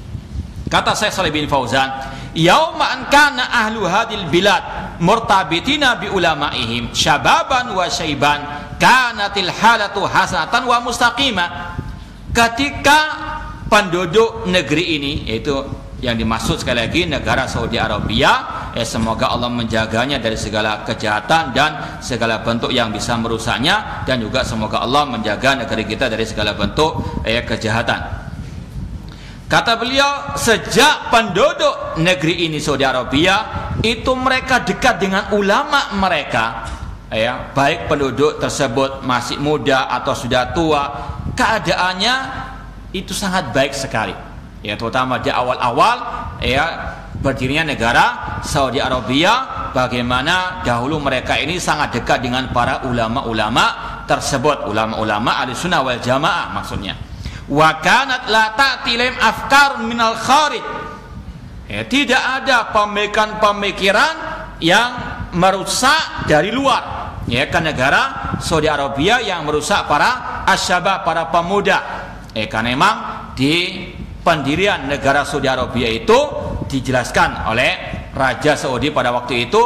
Speaker 1: Kata Syekh Shalih bin Fauzan, yauma an kana ahlu hadil bilad murtabitina bi ulamaihim syababan wa syaiban kanatil halatu hasanatan wa mustaqimah. Ketika penduduk negeri ini, yaitu yang dimaksud sekali lagi negara Saudi Arabia, semoga Allah menjaganya dari segala kejahatan dan segala bentuk yang bisa merusaknya, dan juga semoga Allah menjaga negeri kita dari segala bentuk kejahatan. Kata beliau, sejak penduduk negeri ini Saudi Arabia itu mereka dekat dengan ulama mereka, baik penduduk tersebut masih muda atau sudah tua, keadaannya itu sangat baik sekali, terutama di awal-awal berdirinya negara Saudi Arabia, bagaimana dahulu mereka ini sangat dekat dengan para ulama-ulama tersebut, ulama-ulama Ahlussunnah wal Jamaah maksudnya. Wa kanat la ta'tilem afkarun minal kharij, tidak ada pemikiran-pemikiran yang merusak dari luar, ke negara Saudi Arabia yang merusak para asyabah, para pemuda. Karena memang di pendirian negara Saudi Arabia itu dijelaskan oleh Raja Saudi pada waktu itu,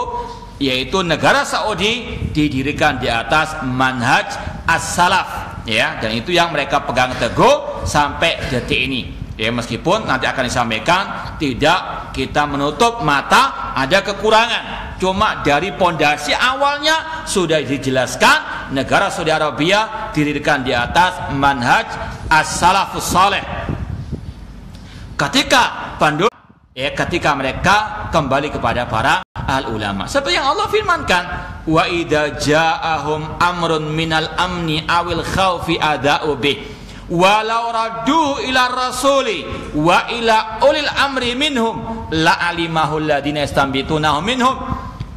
Speaker 1: yaitu negara Saudi didirikan di atas manhaj as-salaf, ya, dan itu yang mereka pegang teguh sampai detik ini. Ya, meskipun nanti akan disampaikan, tidak kita menutup mata ada kekurangan. Cuma dari pondasi awalnya sudah dijelaskan negara Saudi Arabia didirikan di atas manhaj as-salafus saleh. Ketika mereka kembali kepada para al-ulama, seperti yang Allah firmankan, wa idza ja'ahum amrun minal amni awil khaufi ada'u bih walau raddu ila rasuli wa ila ulil amri minhum la'alimahu alladhina yastanbitunahu minhum.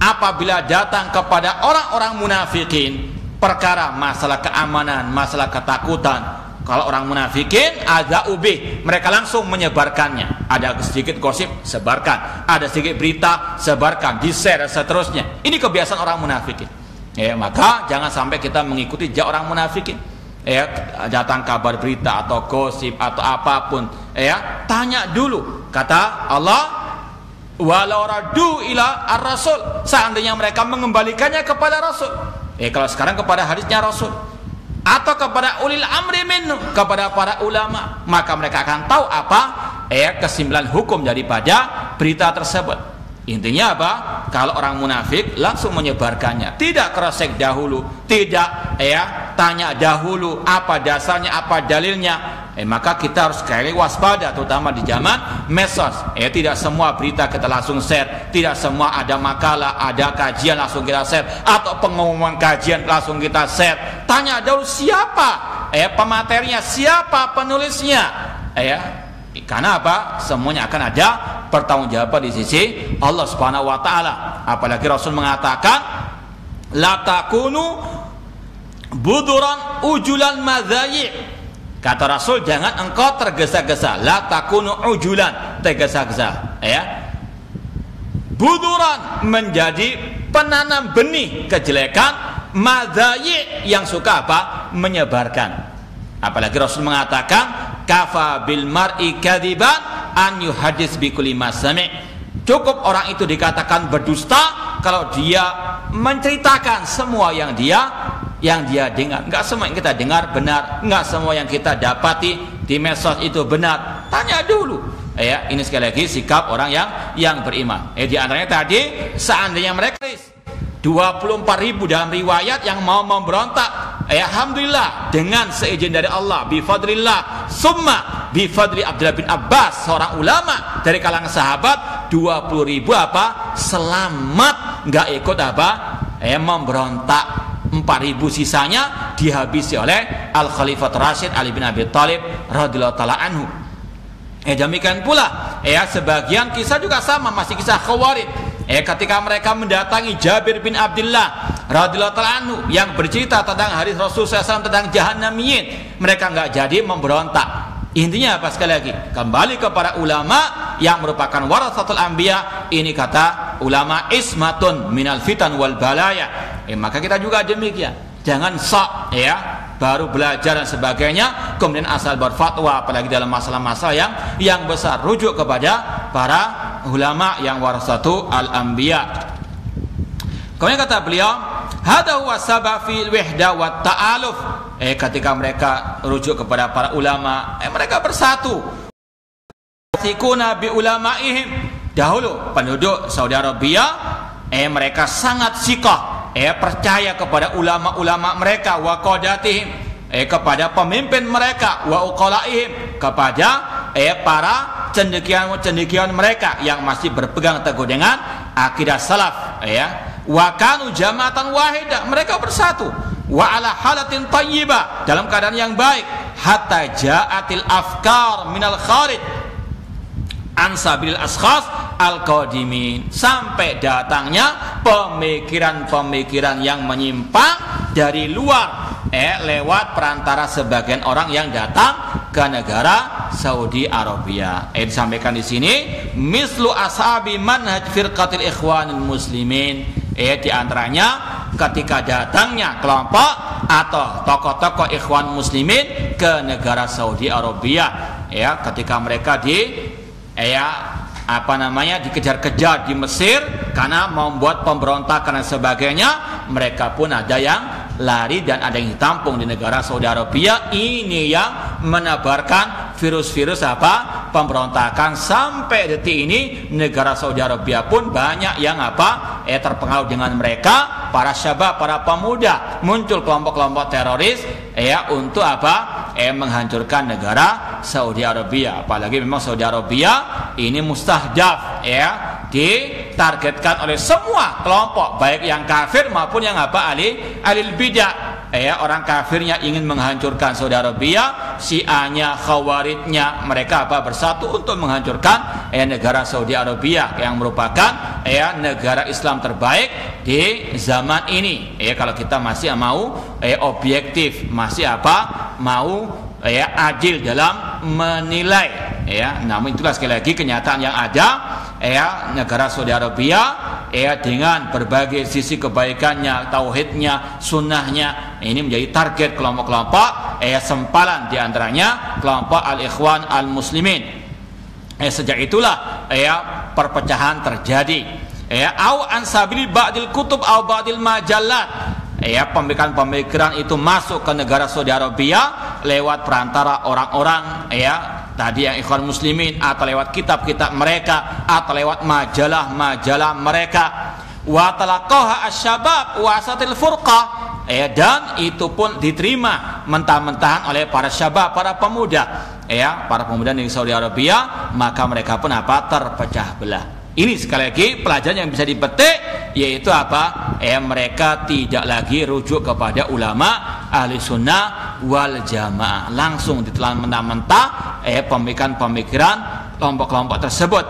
Speaker 1: Apabila datang kepada orang-orang munafikin perkara masalah keamanan, masalah ketakutan, kalau orang munafikin ada ubih, mereka langsung menyebarkannya. Ada sedikit gosip, sebarkan. Ada sedikit berita, sebarkan, di-share, seterusnya. Ini kebiasaan orang munafikin. Ya, maka jangan sampai kita mengikuti jejak orang munafikin. Ya, datang kabar berita atau gosip atau apapun, ya, tanya dulu. Kata Allah, walau radu ila ar-rasul, seandainya mereka mengembalikannya kepada Rasul. Kalau sekarang kepada hadisnya Rasul, atau kepada ulil amri minhum, kepada para ulama, maka mereka akan tahu apa kesimpulan hukum daripada berita tersebut. Intinya apa? Kalau orang munafik langsung menyebarkannya, tidak cross-check dahulu, tidak tanya dahulu apa dasarnya, apa dalilnya. Maka kita harus sekali waspada, terutama di zaman medsos. Tidak semua berita kita langsung share, tidak semua ada makalah, ada kajian langsung kita share, atau pengumuman kajian langsung kita share. Tanya dahulu siapa pematerinya, siapa penulisnya, karena apa? Semuanya akan ada pertanggungjawaban di sisi Allah Subhanahu wa taala. Apalagi Rasul mengatakan, la takunu buduran ujulan madzayi. Kata Rasul, jangan engkau tergesa-gesa. La takunu ujulan, tergesa-gesa, buduran, menjadi penanam benih kejelekan, madzayi, yang suka apa? Menyebarkan. Apalagi Rasul mengatakan, kafa bil mar'i kadziban an yuhadits bi kulli ma sami'. Cukup orang itu dikatakan berdusta kalau dia menceritakan semua yang dia dengar. Enggak semua yang kita dengar benar, enggak semua yang kita dapati di medsos itu benar. Tanya dulu. Ini sekali lagi sikap orang yang beriman. Di antaranya tadi, seandainya mereka 24.000 dalam riwayat yang mau memberontak, alhamdulillah dengan seizin dari Allah, bifadlillah summa bifadli Abdullah bin Abbas, seorang ulama dari kalangan sahabat, 20.000 selamat, nggak ikut memberontak. 4.000 sisanya dihabisi oleh Al-Khalifah Rashid Ali bin Abi Thalib radhiyallahu taala anhu. Demikian pula sebagian kisah juga sama, masih kisah Khawarij. Ketika mereka mendatangi Jabir bin Abdullah radhiyallahu ta'ala anhu yang bercerita tentang hadis Rasul SAW tentang jahannamiyin, mereka nggak jadi memberontak. Intinya apa? Sekali lagi, kembali kepada ulama yang merupakan warasatul anbiya. Ini kata ulama, ismatun minal fitan wal balaya. Maka kita juga demikian, jangan sok baru belajar dan sebagainya kemudian asal berfatwa, apalagi dalam masalah-masalah yang besar. Rujuk kepada para ulama yang warasatul anbiya. Kemudian kata beliau, hada huwa sabab fil wahda wat ta'aluf. Ketika mereka rujuk kepada para ulama, mereka bersatu. Sikuna bi ulamaihim. Dahulu penduduk Saudi Arabia, mereka sangat sikoh, percaya kepada ulama-ulama mereka, wa qadatihim, kepada pemimpin mereka, wa uqalaihim, kepada para cendekiawan mereka yang masih berpegang teguh dengan akidah salaf, wa kanu jama'atan wahidah, mereka bersatu, wa ala halatin thayyibah, dalam keadaan yang baik, hatta ja'atil afkar minal kharij an sabilil askhas al-qadimin, sampai datangnya pemikiran-pemikiran yang menyimpang dari luar, lewat perantara sebagian orang yang datang ke negara Saudi Arabia. Disampaikan di sini, mislu ashabi manhaj firqatil ikhwanil muslimin. Di antaranya ketika datangnya kelompok atau tokoh-tokoh ikhwan muslimin ke negara Saudi Arabia, ketika mereka dikejar-kejar di Mesir karena membuat pemberontakan dan sebagainya. Mereka pun ada yang lari dan ada yang ditampung di negara Saudi Arabia. Ini yang menebarkan virus-virus pemberontakan. Sampai detik ini negara Saudi Arabia pun banyak yang terpengaruh dengan mereka, para syabab, para pemuda. Muncul kelompok-kelompok teroris untuk menghancurkan negara Saudi Arabia. Apalagi memang Saudi Arabia ini mustahdaf, ditargetkan oleh semua kelompok, baik yang kafir maupun yang ahli bidah. Orang kafirnya ingin menghancurkan Saudi Arabia, Syiahnya, Khawarijnya, mereka bersatu untuk menghancurkan negara Saudi Arabia yang merupakan negara Islam terbaik di zaman ini. Kalau kita masih mau objektif, masih mau adil dalam menilai. Namun itulah sekali lagi kenyataan yang ada. Negara Saudi Arabia dengan berbagai sisi kebaikannya, tauhidnya, sunnahnya, ini menjadi target kelompok-kelompok sempalan, diantaranya kelompok Al-Ikhwan Al-Muslimin. Sejak itulah perpecahan terjadi. Au ansabili ba'dil kutub au ba'dil majallat. Pemikiran-pemikiran itu masuk ke negara Saudi Arabia lewat perantara orang-orang tadi yang Ikhwan Muslimin, atau lewat kitab-kitab mereka, atau lewat majalah-majalah mereka. Wa talaqaha asy-syabab wasatil furqah, dan itu pun diterima mentah-mentahan oleh para syabab, para pemuda. Para pemuda di Saudi Arabia, maka mereka pun terpecah belah. Ini sekali lagi pelajaran yang bisa dipetik, yaitu mereka tidak lagi rujuk kepada ulama ahli sunnah wal jamaah, langsung ditelan mentah-mentah pemikiran kelompok-kelompok tersebut.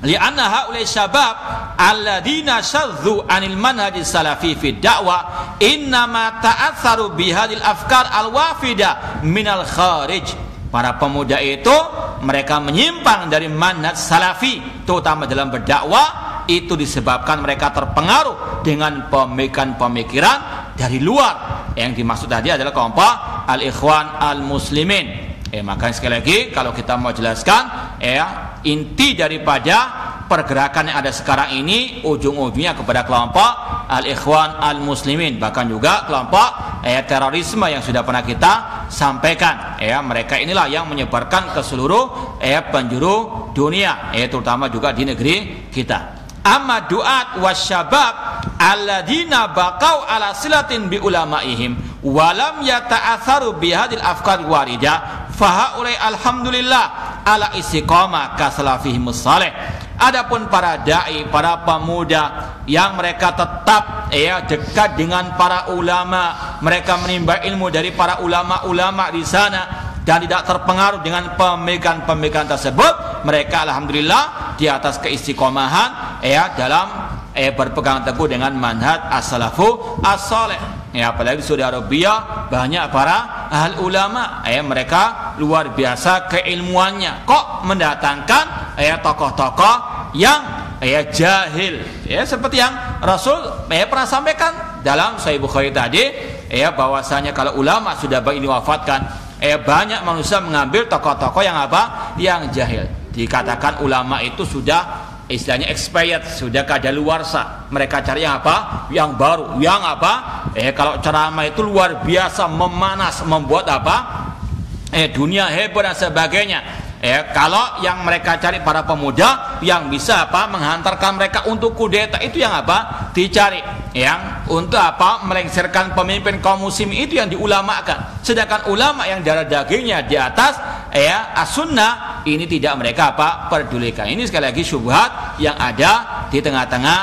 Speaker 1: Li'anna haulai syabab alladzina syadzu 'anil manhaj salafi fi da'wah innama ta'atsaru bihadil afkar al-wafida minal kharij. Para pemuda itu mereka menyimpang dari manhaj salafi, terutama dalam berdakwah, itu disebabkan mereka terpengaruh dengan pemikiran-pemikiran dari luar. Yang dimaksud tadi adalah kelompok Al-Ikhwan Al-Muslimin. Maka sekali lagi kalau kita mau jelaskan inti daripada pergerakan yang ada sekarang ini ujung-ujungnya kepada kelompok Al-Ikhwan Al-Muslimin, bahkan juga kelompok terorisme yang sudah pernah kita sampaikan. Mereka inilah yang menyebarkan ke seluruh penjuru dunia, terutama juga di negeri kita. Amma du'at wasyabab alladzina baqau ala silatin bi ulamaihim walam yata'atharu bihadil afkar waridah fahaulai alhamdulillah ala istiqamah kasalafihimus salih. Adapun para dai, para pemuda yang mereka tetap dekat dengan para ulama, mereka menimba ilmu dari para ulama-ulama di sana dan tidak terpengaruh dengan pemikiran-pemikiran tersebut, mereka alhamdulillah di atas keistiqomahan dalam berpegang teguh dengan manhaj as-salafu as-salih. Apalagi di Saudi Arabia banyak para ahli ulama, mereka luar biasa keilmuannya. Kok mendatangkan tokoh-tokoh yang jahil, seperti yang Rasul pernah sampaikan dalam Sahih Bukhari tadi, bahwasanya kalau ulama sudah diwafatkan, banyak manusia mengambil tokoh-tokoh yang jahil. Dikatakan ulama itu sudah istilahnya expired, sudah kadaluarsa. Mereka cari yang baru, yang kalau ceramah itu luar biasa memanas, membuat dunia heboh dan sebagainya. Kalau yang mereka cari para pemuda yang bisa menghantarkan mereka untuk kudeta, itu yang dicari, yang untuk melengsarkan pemimpin kaum muslimin, itu yang diulamakan. Sedangkan ulama yang darah dagingnya di atas as-sunnah, ini tidak mereka pedulikan. Ini sekali lagi syubhat yang ada di tengah-tengah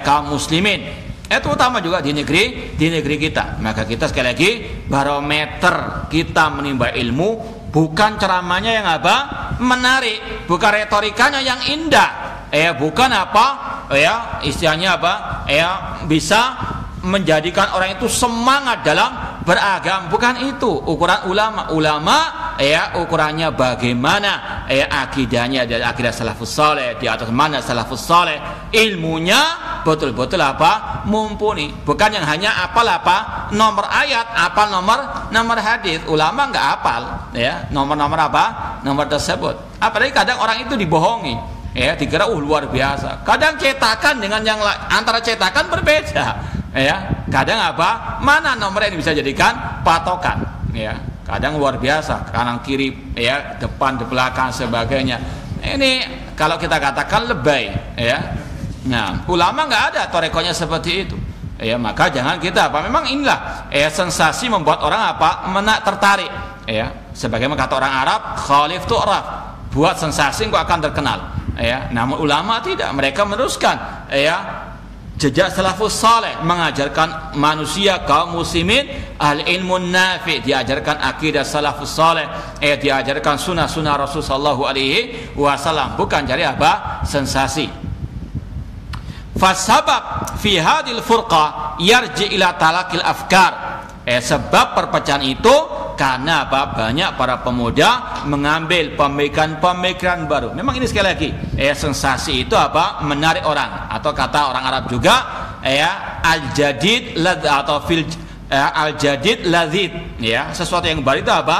Speaker 1: kaum muslimin, terutama juga di negeri kita. Maka kita sekali lagi, barometer kita menimba ilmu bukan ceramahnya yang menarik, bukan retorikanya yang indah, bukan istilahnya bisa menjadikan orang itu semangat dalam beragama. Bukan itu ukuran ulama. Ukurannya bagaimana akidahnya dari akidah salafus saleh, di atas mana salafus saleh, ilmunya betul-betul mumpuni, bukan yang hanya apal nomor ayat, apal nomor hadis. Ulama nggak apal nomor nomor tersebut. Apalagi kadang orang itu dibohongi, ya dikira luar biasa. Kadang cetakan dengan yang antara cetakan berbeda, ya. Kadang apa? Mana nomor yang bisa jadikan patokan, ya. Kadang luar biasa, kanan kiri, ya, depan di belakang sebagainya. Ini kalau kita katakan lebay, ya. Nah, ulama nggak ada torekonya seperti itu. Ya, maka jangan kita apa? Memang inilah sensasi membuat orang apa? Tertarik, ya. Sebagaimana kata orang Arab, khalif tu'raf. Buat sensasi kok akan terkenal, ya. Namun ulama tidak, mereka meneruskan, ya, jejak salafus saleh, mengajarkan manusia kaum muslimin al-ilmun nafi', diajarkan akidah salafus saleh, diajarkan sunnah-sunnah Rasul sallallahu alaihi wasallam, bukan cari apa? Sensasi. Fasabab fi hadil furqa yarji ila talakil afkar. Sebab perpecahan itu karena apa? Banyak para pemuda mengambil pemikiran-pemikiran baru. Memang ini sekali lagi, sensasi itu apa? Menarik orang, atau kata orang Arab juga, al-jadid atau al-jadid ladzid, ya. Sesuatu yang baru itu apa?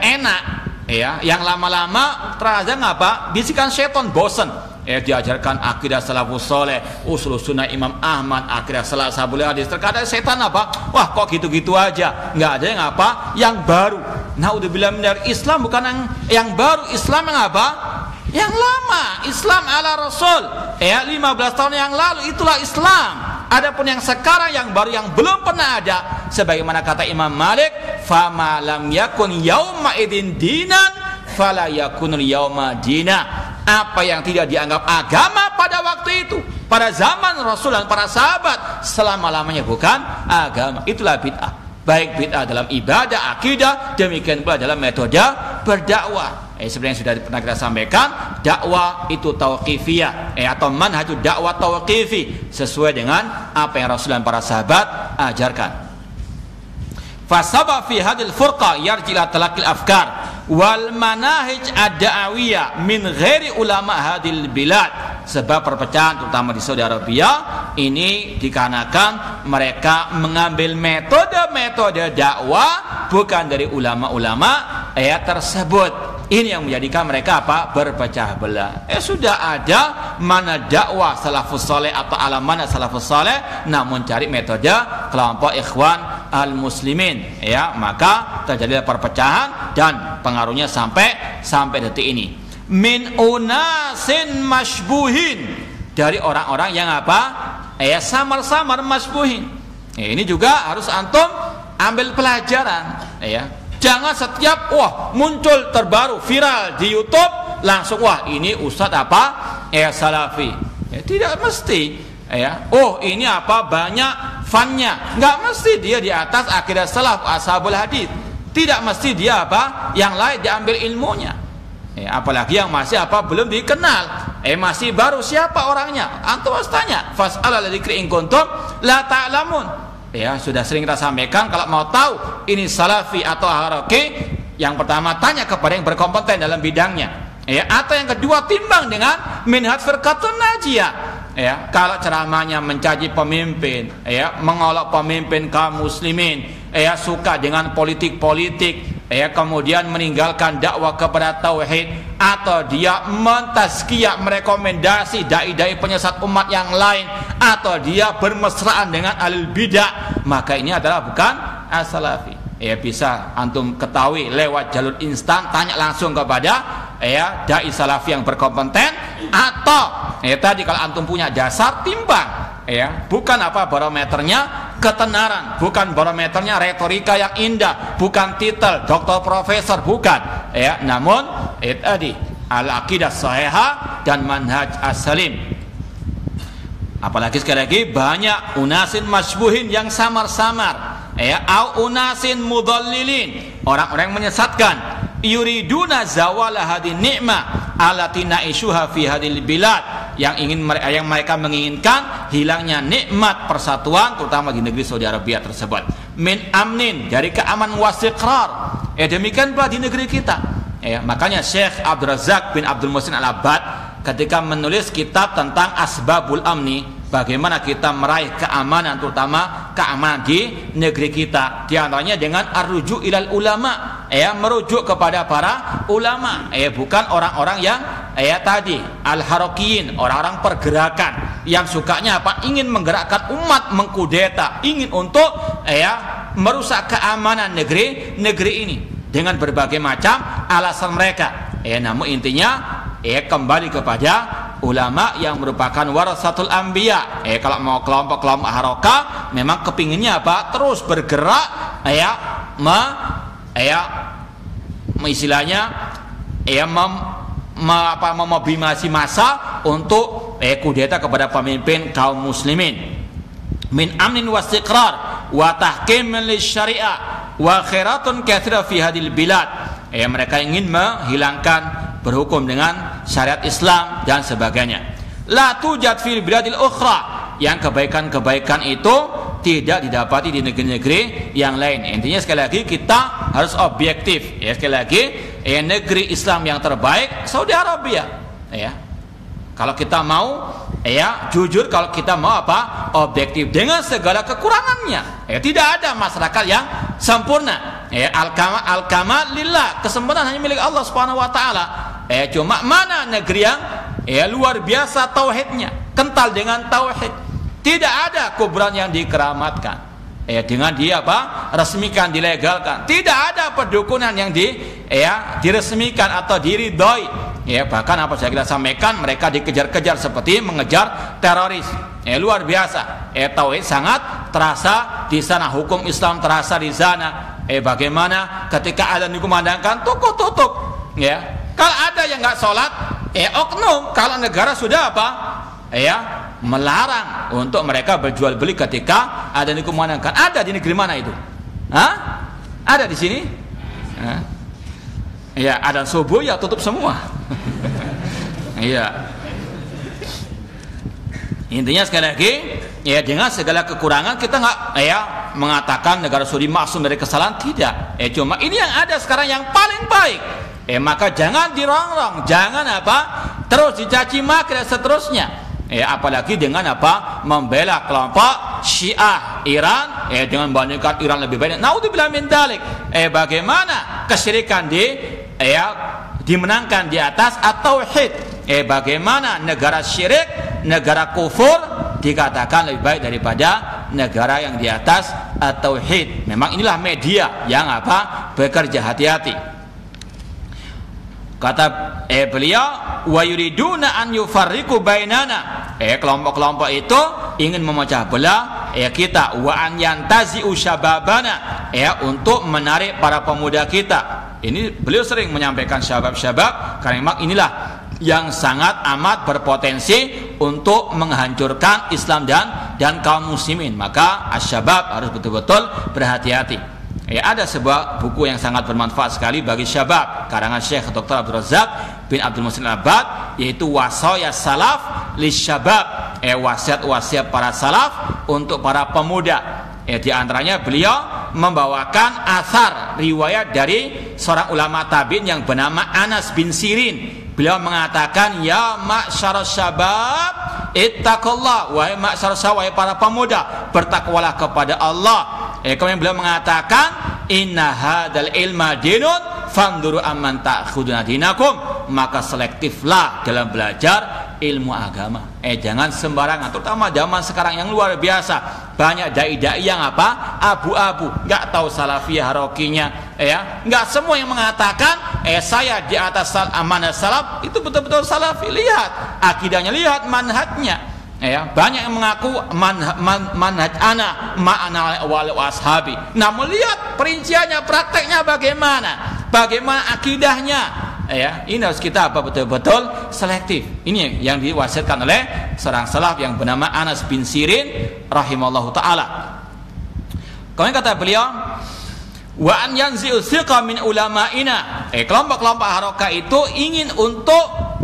Speaker 1: Enak, ya. Yang lama-lama terasa apa? Bisikan setan, bosan. Diajarkan akidah salafus saleh, usul sunnah Imam Ahmad, akidah salafus hadis. Terkadang setan apa? Wah, kok gitu-gitu aja, nggak ada yang apa? Yang baru. Naudzubillah dari Islam bukan yang baru, Islam yang apa? Yang lama, Islam ala Rasul. 15 tahun yang lalu itulah Islam. Adapun yang sekarang yang baru yang belum pernah ada, sebagaimana kata Imam Malik, fama lam yakun yauma idin dinan fala yakunul yauma dina. Apa yang tidak dianggap agama pada waktu itu, pada zaman Rasul dan para sahabat, selama-lamanya bukan agama. Itulah bid'ah. Baik bid'ah dalam ibadah, akidah, demikian pula dalam metode berdakwah. Seperti yang sudah pernah kita sampaikan, dakwah itu tauqifiyah, atau manhajud dakwah tauqifi, sesuai dengan apa yang Rasul dan para sahabat ajarkan. Fasabab fi hadil furqa yarji ila talaqil afkar wal manahij ad-da'awiyah min ghairi ulama hadil bilad. Sebab perpecahan terutama di Saudi Arabia ini dikarenakan mereka mengambil metode-metode dakwah bukan dari ulama-ulama tersebut. Ini yang menjadikan mereka apa? Berpecah belah. Sudah ada mana dakwah salafus saleh atau ala mana salafus saleh, namun cari metode kelompok ikhwan al-muslimin, ya, maka terjadi perpecahan dan pengaruhnya sampai detik ini. Min unasin mashbuhin, dari orang-orang yang apa? Samar-samar mashbuhin. Ini juga harus antum ambil pelajaran, ya. Jangan setiap muncul terbaru viral di YouTube langsung ini ustadz apa? Salafi. Tidak mesti, ya. Ini apa? Banyak fannya. Enggak mesti dia di atas akidah salaf ashabul hadis. Tidak mesti dia apa? Yang lain diambil ilmunya. Apalagi yang masih apa? Belum dikenal. Masih baru, siapa orangnya? Antum harus tanya. Fas'al dzikri in kuntum la ta'lamun. Sudah sering kita sampaikan, kalau mau tahu ini salafi atau haraki, yang pertama tanya kepada yang berkompeten dalam bidangnya, atau yang kedua timbang dengan minhaj firqatun najiyah. Kalau ceramahnya mencaci pemimpin, mengolok pemimpin kaum muslimin, suka dengan politik-politik, kemudian meninggalkan dakwah kepada tauhid, atau dia mentazkiyah, merekomendasi dai-dai penyesat umat yang lain, atau dia bermesraan dengan ahlul bidah, maka ini adalah bukan as-salafi. Bisa antum ketahui lewat jalur instan, tanya langsung kepada dai salafi yang berkompeten, atau tadi kalau antum punya dasar, timbang, bukan apa barometernya ketenaran, bukan barometernya retorika yang indah, bukan titel doktor profesor, bukan, namun tadi al-aqidah sahihah dan manhaj as-salim. Apalagi sekali lagi banyak unasin masbuhin yang samar-samar, au unasin mudallilin, orang-orang yang menyesatkan, yuriduna zawala hadin ni'mah allati na'ishuha fi hadil bilad, yang mereka menginginkan hilangnya nikmat persatuan terutama di negeri Saudi Arabia tersebut. Min amnin, dari keamanan wasiqrar, demikian pula di negeri kita. Makanya Syekh Abdul Razak bin Abdul Muhsin Al-Abbad ketika menulis kitab tentang asbabul amni, bagaimana kita meraih keamanan, terutama keamanan di negeri kita, di antaranya dengan arruju ilal ulama, merujuk kepada para ulama, bukan orang-orang yang ya tadi al-harakiyin, orang-orang pergerakan yang sukanya apa? Ingin menggerakkan umat, mengkudeta, ingin untuk merusak keamanan negeri ini dengan berbagai macam alasan mereka. Namun intinya kembali kepada ulama yang merupakan warasatul anbiya. Kalau mau kelompok-kelompok harakah memang kepinginnya apa? Terus bergerak istilahnya memobilisasi massa untuk kudeta kepada pemimpin kaum muslimin. Min amnin wastiqrar wa tahkim lisyariah wa khairatun katsira fi hadil bilad. Mereka ingin menghilangkan berhukum dengan syariat Islam dan sebagainya. La tujad fil biladil ukhra, yang kebaikan-kebaikan itu tidak didapati di negeri-negeri yang lain. Intinya sekali lagi kita harus objektif. Sekali lagi negeri Islam yang terbaik Saudi Arabia. Kalau kita mau jujur, kalau kita mau apa? Objektif dengan segala kekurangannya. Tidak ada masyarakat yang sempurna. Al-kamal lillah, kesempurnaan hanya milik Allah Subhanahu wa taala. Cuma mana negeri yang luar biasa tauhidnya, kental dengan tauhid. Tidak ada kuburan yang dikeramatkan. Dengan dia resmikan, dilegalkan. Tidak ada perdukunan yang diresmikan atau diridhoi. Bahkan apa saya kita sampaikan, mereka dikejar-kejar seperti mengejar teroris. Luar biasa. Tauhid sangat terasa di sana, hukum Islam terasa di sana. Bagaimana ketika adzan dikumandangkan tutup. Kalau ada yang nggak sholat, oknum. Kalau negara sudah melarang untuk mereka berjual beli ketika ada dikumandangkan. Ada di negeri mana itu? Ada di sini? Ada subuh ya tutup semua. Intinya sekali lagi, dengan segala kekurangan kita nggak mengatakan negara Saudi maksum dari kesalahan, tidak. Cuma ini yang ada sekarang yang paling baik. Maka jangan dirongrong, jangan terus dicaci maki dan seterusnya. Apalagi dengan membela kelompok Syiah Iran, dengan bandingkan Iran lebih baik. Naudzubillah min dzalik. Bagaimana kesyirikan dimenangkan di atas at-tauhid. Bagaimana negara syirik, negara kufur dikatakan lebih baik daripada negara yang di atas at-tauhid. Memang inilah media yang bekerja, hati-hati. Kata beliau, wa yuriduna an yufarriqu bainana. Kelompok-kelompok itu ingin memecah belah kita, wa an yantazi'u syababana, untuk menarik para pemuda kita. Ini beliau sering menyampaikan syabab-syabab karena memang inilah yang sangat amat berpotensi untuk menghancurkan Islam dan kaum muslimin. Maka asyabab harus betul-betul berhati-hati. Ada sebuah buku yang sangat bermanfaat sekali bagi syabab, karangan Syekh Dr. Abdul Razak bin Abdul Muhsin Al-Abbad, yaitu Wasaya Salaf Lisyabab, wasiat-wasiat para salaf untuk para pemuda. Di antaranya beliau membawakan athar riwayat dari seorang ulama tabi'in yang bernama Anas bin Sirin. Beliau mengatakan, ya ma'syarus syabab ittaqullah, wahai ma'syarus syabab, wahai para pemuda, bertakwalah kepada Allah. Kemudian beliau mengatakan, inna hadzal ilma dinun fanduru amman ta'khuduna dinakum, maka selektiflah dalam belajar ilmu agama. Jangan sembarangan, terutama zaman sekarang yang luar biasa. Banyak dai-dai yang abu-abu, nggak tahu salafiyah harokinya, nggak semua yang mengatakan saya di atas amanah salaf itu betul-betul salafi. Lihat akidahnya, lihat manhajnya. Banyak yang mengaku manhaj ana ma'ana wal ashabi. Namun lihat perinciannya, prakteknya bagaimana akidahnya. Ini harus kita betul-betul selektif. Ini yang diwasiatkan oleh seorang salaf yang bernama Anas bin Sirin rahimallahu taala. Kemudian kata beliau, wa an yanzi'u thiqa min ulama'ina. Kelompok-kelompok harakah itu ingin untuk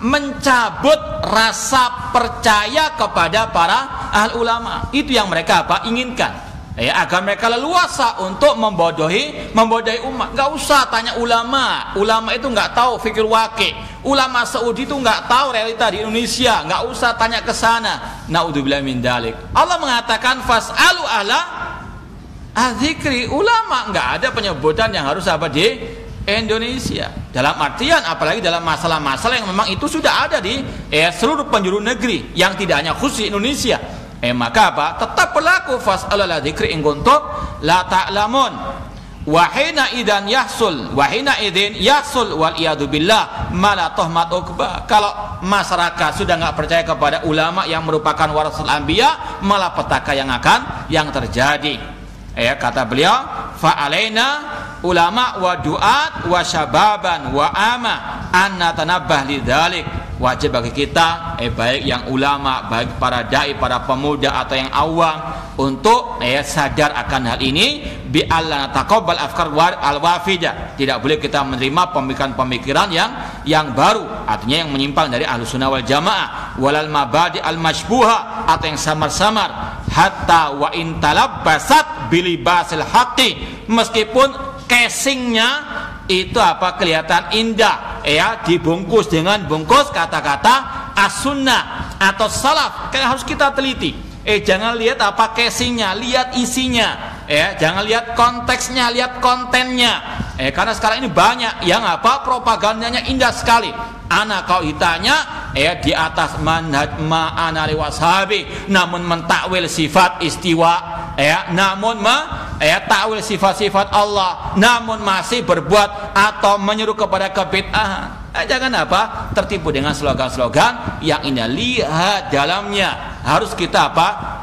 Speaker 1: mencabut rasa percaya kepada para ahli ulama. Itu yang mereka inginkan. Agar mereka leluasa untuk membodohi umat. Nggak usah tanya ulama itu nggak tahu fikir waqi. Ulama Saudi itu nggak tahu realita di Indonesia. Nggak usah tanya ke sana. Naudzubillah min dzalik. Allah mengatakan fas'alu ahla adzikri. Ulama nggak ada penyebutan yang harus Indonesia. Dalam artian apalagi dalam masalah-masalah yang memang itu sudah ada di seluruh penjuru negeri, yang tidak hanya khusus Indonesia. Maka apa? Tetap berlaku fas'alul dzikri in kuntum la ta'lamun. Wa hina idzan yahsul wal iyadu billah mala tuhmat uqba. Kalau masyarakat sudah enggak percaya kepada ulama yang merupakan warasul anbiya, malah petaka yang terjadi. Kata beliau, fa alaina ulama wa duat wa syababan wa ama an natanabbah lidzalik. Wajib bagi kita baik yang ulama, baik para dai, para pemuda atau yang awam untuk sadar akan hal ini, bi alla nataqabbal afkar al-wafida. Tidak boleh kita menerima pemikiran-pemikiran yang baru, artinya yang menyimpang dari Ahlussunnah wal Jamaah, walal mabadi al-masybuha atau yang samar-samar, hatta wa in talabbasat bilibasil haqqi, meskipun casingnya itu kelihatan indah, dibungkus dengan bungkus kata-kata as-sunnah atau salaf. Harus kita teliti. Jangan lihat casingnya, lihat isinya. Jangan lihat konteksnya, lihat kontennya. Karena sekarang ini banyak yang propagandanya indah sekali. Anak kau ditanya di atas manhaj ma'ana li washabi, namun mentakwil sifat istiwa, namun takwil sifat-sifat Allah, namun masih berbuat atau menyeru kepada kebid'ahan. Jangan tertipu dengan slogan-slogan yang indah. Lihat dalamnya. Harus kita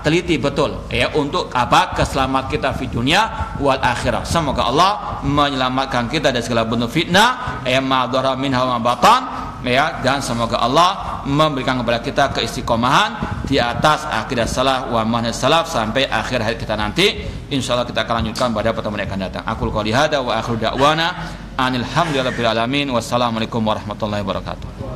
Speaker 1: teliti betul untuk keselamatan kita di dunia wal akhirah. Semoga Allah menyelamatkan kita dari segala bentuk fitnah, ma dhara minha wa batan, dan semoga Allah memberikan kepada kita keistiqomahan di atas akidah salaf wa manhaj salaf sampai akhir hayat kita nanti. Insyaallah kita akan lanjutkan pada pertemuan yang akan datang. Aqul qouli hada wa akhiru da'wana anil hamdulillahirabbil alamin. Wassalamualaikum warahmatullahi wabarakatuh.